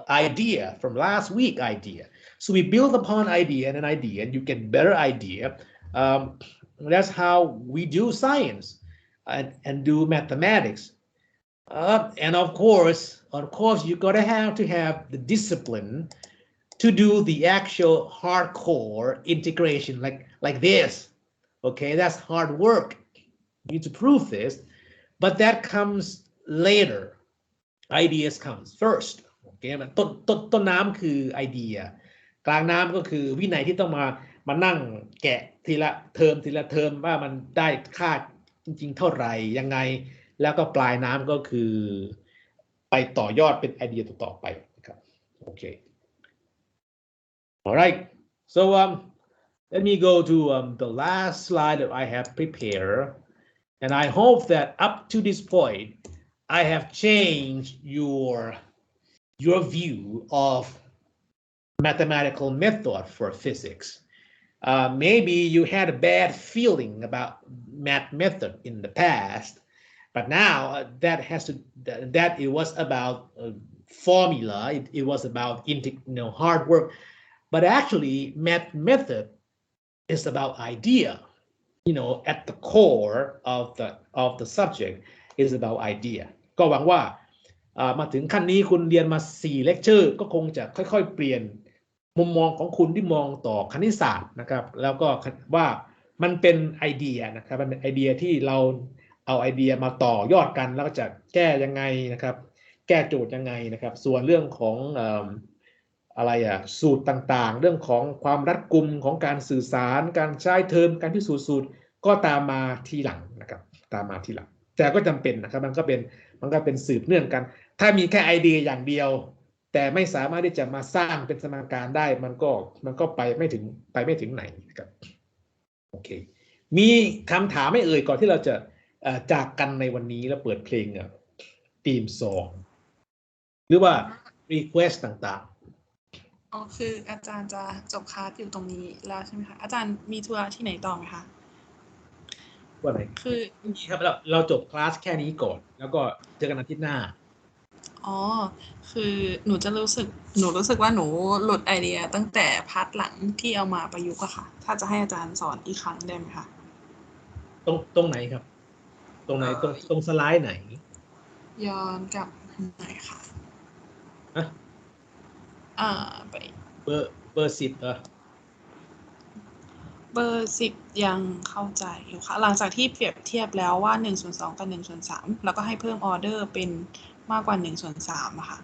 idea, from last week idea. So we build upon idea, and you get better idea. That's how we do science and do mathematics. And of course, you gotta have to have the discipline to do the actual hardcore integration like this. Okay, that's hard work. You need to prove this, but that comes later. Ideas comes first.โอเคมันต้นน้ำคือไอเดียกลางน้ำก็คือวินัยที่ต้องมานั่งแกะทีละเทอมว่ามันได้ค่าจริงๆเท่าไหร่ยังไงแล้วก็ปลายน้ำก็คือไปต่อยอดเป็นไอเดียต่อไปนะครับโอเค Alright, so let me go to the last slide that I have prepared, and I hope that up to this point I have changed your view of mathematical method for physics. Maybe you had a bad feeling about math method in the past, but now that it was about formula, it was about hard work, but actually math method is about idea. At the core of the subject is about idea. ก็หวังว่ามาถึงขั้นนี้คุณเรียนมา4เลคเชอร์ก็คงจะค่อยๆเปลี่ยนมุมมองของคุณที่มองต่อคณิตศาสตร์นะครับแล้วก็ว่ามันเป็นไอเดียนะครับมันเป็นไอเดียที่เราเอาไอเดียมาต่อยอดกันแล้วก็จะแก้ยังไงนะครับแก้โจทย์ยังไงนะครับส่วนเรื่องของสูตรต่างๆเรื่องของความรัดกุมของการสื่อสารการใช้เทอมการพิสูจน์สูตรก็ตามมาทีหลังนะครับตามมาทีหลังแต่ก็จำเป็นนะครับมันก็เป็นสืบเนื่องกันถ้ามีแค่ไอเดียอย่างเดียวแต่ไม่สามารถที่จะมาสร้างเป็นสมการได้มันก็ไปไม่ถึงไหนนะครับโอเคมีคำถามไม่เอ่ยก่อนที่เราจะจากกันในวันนี้แล้วเปิดเพลง ทีม2หรือว่า request ต่างๆอ๋อคืออาจารย์จะจบคลาสอยู่ตรงนี้แล้วใช่ไหมคะอาจารย์มีธุระที่ไหนต่อไหมคะว่าไหนคือครับเราจบคลาสแค่นี้ก่อนแล้วก็เจอกันอาทิตย์หน้าอ๋อคือหนูรู้สึกว่าหนูหลุดไอเดียตั้งแต่พาร์ทหลังที่เอามาประยุกต์อะค่ะถ้าจะให้อาจารย์สอนอีกครั้งได้ไหมคะตรงไหนครับตรงไหนตรงสไลด์ไหนย้อนกลับหน่อยค่ะฮะไปเบอร์10เบอร์10ยังเข้าใจอยู่ค่ะหลังจากที่เปรียบเทียบแล้วว่า1/2กับ1/3แล้วก็ให้เพิ่มออเดอร์เป็นมากกว่า1/3อะค่ะ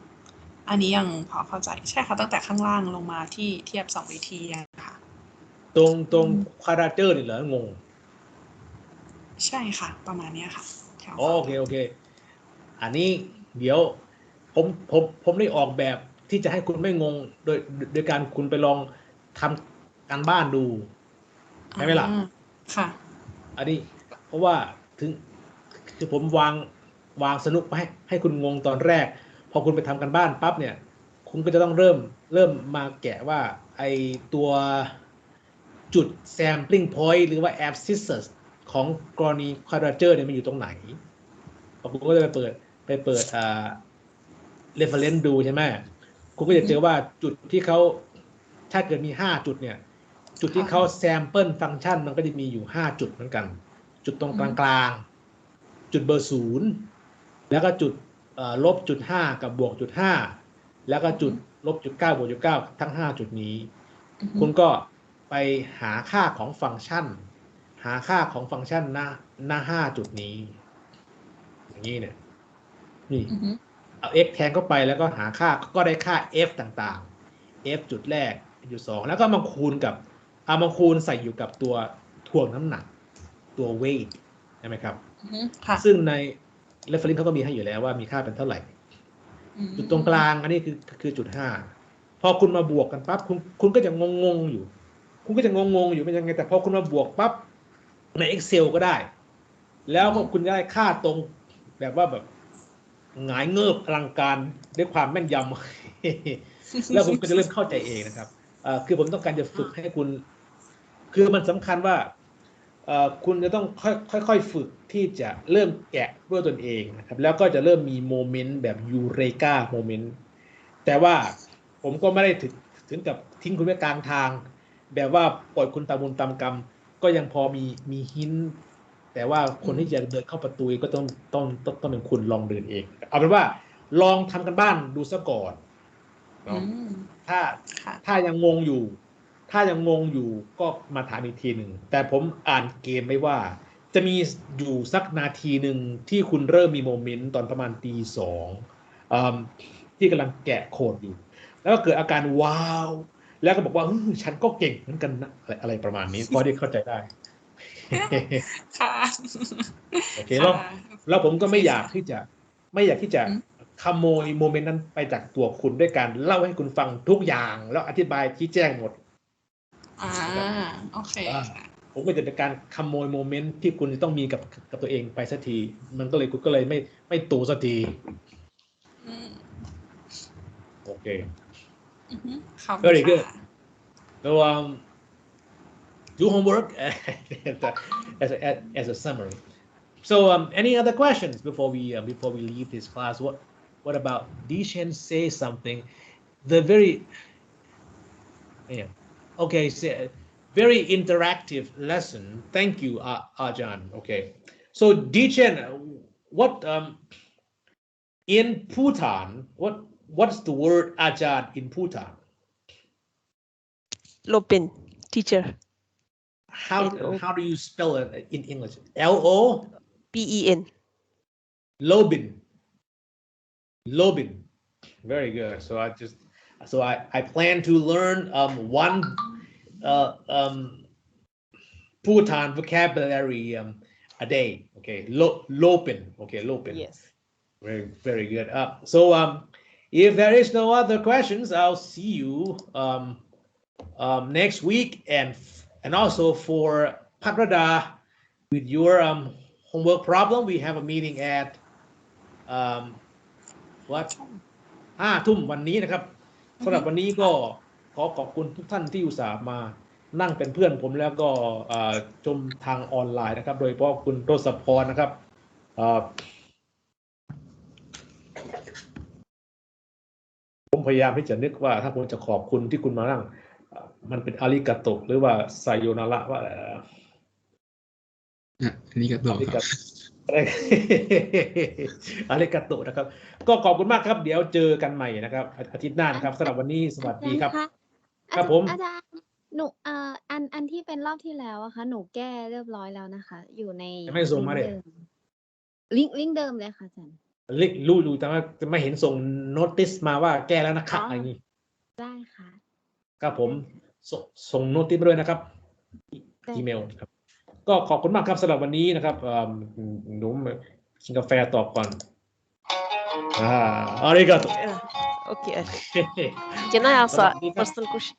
อันนี้ยังพอเข้าใจใช่ค่ะตั้งแต่ข้างล่างลงมาที่เทียบ2วิธีค่ะตรง Quadrature นี่เหรองงใช่ค่ะประมาณนี้ค่ะโอเคอันนี้เดี๋ยวผมได้ออกแบบที่จะให้คุณไม่งงโดยการคุณไปลองทำการบ้านดูใช่ไหมล่ะค่ะอันนี้เพราะว่าคือผมวางสนุกให้คุณงงตอนแรกพอคุณไปทำการบ้านปั๊บเนี่ยคุณก็จะต้องเริ่มมาแกะว่าไอตัวจุด sampling point หรือว่า abscissors ของกรณี quadrature เนี่ยมันอยู่ตรงไหนคุณก็จะไปเปิดreference ดูใช่ไหมคุณก็จะเจอว่าจุดที่เขาถ้าเกิดมี5จุดเนี่ยจุดที่เขา sample function มันก็จะมีอยู่5จุดเหมือนกันจุดตรงกลางจุดเบอร์0แล้วก็จุดลบจุด5กับบวกจุด5แล้วก็จุดลบจุด9บวกจุด9ทั้ง5จุดนี้คุณก็ไปหาค่าของฟังก์ชันหน้า5จุดนี้อย่างนี้เนี่ยนี่เอา x แทนเข้าไปแล้วก็หาค่าก็ได้ค่า f ต่างๆ f จุดแรกจุด2แล้วก็มาคูณใส่อยู่กับตัวถ่วงน้ำหนักตัว weight ใช่ไหมครับซึ่งใน reference เขาก็มีให้อยู่แล้วว่ามีค่าเป็นเท่าไหร่จุดตรงกลางอันนี้คือจุด5พอคุณมาบวกกันปั๊บคุณก็จะงงอยู่คุณก็จะงงอยู่เป็นยังไงแต่พอคุณมาบวกปั๊บใน Excel ก็ได้แล้วก็คุณได้ค่าตรงแบบว่าแบบหงายเงิบอลังการด้วยความแม่นยำแล้วผมก็จะเริ่มเข้าใจเองนะครับคือผมต้องการจะฝึกให้คุณคือมันสำคัญว่าคุณจะต้องค่อยๆฝึกที่จะเริ่มแกะด้วยตนเองนะครับแล้วก็จะเริ่มมีโมเมนต์แบบยูเรกาโมเมนต์แต่ว่าผมก็ไม่ได้ถึงกับทิ้งคุณไว้กลางทางแบบว่าปล่อยคุณตามบุญตามกรรมก็ยังพอมีหินแต่ว่าคนที่จะเดินเข้าประตูก็ต้องเป็นคุณลองเดินเองเอาเป็นว่าลองทำกันบ้านดูซะก่อนเนาะถ้ายังงงอยู่ก็มาถามอีกทีหนึ่งแต่ผมอ่านเกมไม่ว่าจะมีอยู่สักนาทีหนึ่งที่คุณเริ่มมีโมเมนต์ตอนประมาณตี 2ที่กำลังแกะโค้ดอยู่แล้วก็เกิดอาการว้าวแล้วก็บอกว่าฉันก็เก่งเหมือนกันนะอะไรประมาณนี้พอได้เข้าใจได้ค่ะโอเคแล้วผมก็ไม่อยากที่จะขโมยโมเมนต์นั้นไปจากตัวคุณด้วยการเล่าให้คุณฟังทุกอย่างแล้วอธิบายชี้แจงหมดโอเคผมก็จะเป็นการขโมยโมเมนต์ที่คุณจะต้องมีกับตัวเองไปสักทีมันก็เลยคุณก็เลยไม่ตูสักทีโอเค very good so do homework as a summary so any other questions before we leave this class what about Dishen say something the very okay very interactive lesson thank you Ajahn okay so Dishen what in Bhutan what's the word Ajahn in Bhutan Lopin teacher how do you spell it in English LOPEN Lobin very good so I plan to learn one Bhutan vocabulary a day okay Lopin okay Lopin yes very good so if there is no other questions I'll see you next week and also for Patrada with your homework problem we have a meeting at ว่า5 ทุ่มวันนี้นะครับสำหรับวันนี้ก็ขอขอบคุณทุกท่านที่อุตส่าห์มานั่งเป็นเพื่อนผมแล้วก็ชมทางออนไลน์นะครับโดยเฉพาะคุณทศพรนะครับผมพยายามที่จะนึกว่าถ้าผมจะขอบคุณที่คุณมานั่งมันเป็นอาริกาโตะหรือว่าไซโยนาระว่าอาริกาโตะครับ อาริกาโตะนะครับก็ขอบคุณมากครับเดี๋ยวเจอกันใหม่นะครับอาทิตย์หน้านะครับสำหรับวันนี้สวัสดีครับครับผมอาจารย์หนูอันที่เป็นรอบที่แล้วอะคะหนูแก้เรียบร้อยแล้วนะคะอยู่ในไม่ส่งมาเลยลิงก์เดิมเลยค่ะอาจารย์รู้อยู่แต่ว่าจะไม่เห็นส่งโน้ติสมาว่าแก้แล้วนะครับอะไรอย่างนี้ได้ค่ะครับผมส่งโน้ติสมาด้วยนะครับอีเมลครับก็ขอบคุณมากครับสำหรับวันนี้นะครับหนูกินกาแฟตอบก่อนอาริกาโต Okey. Can I ask a personal question?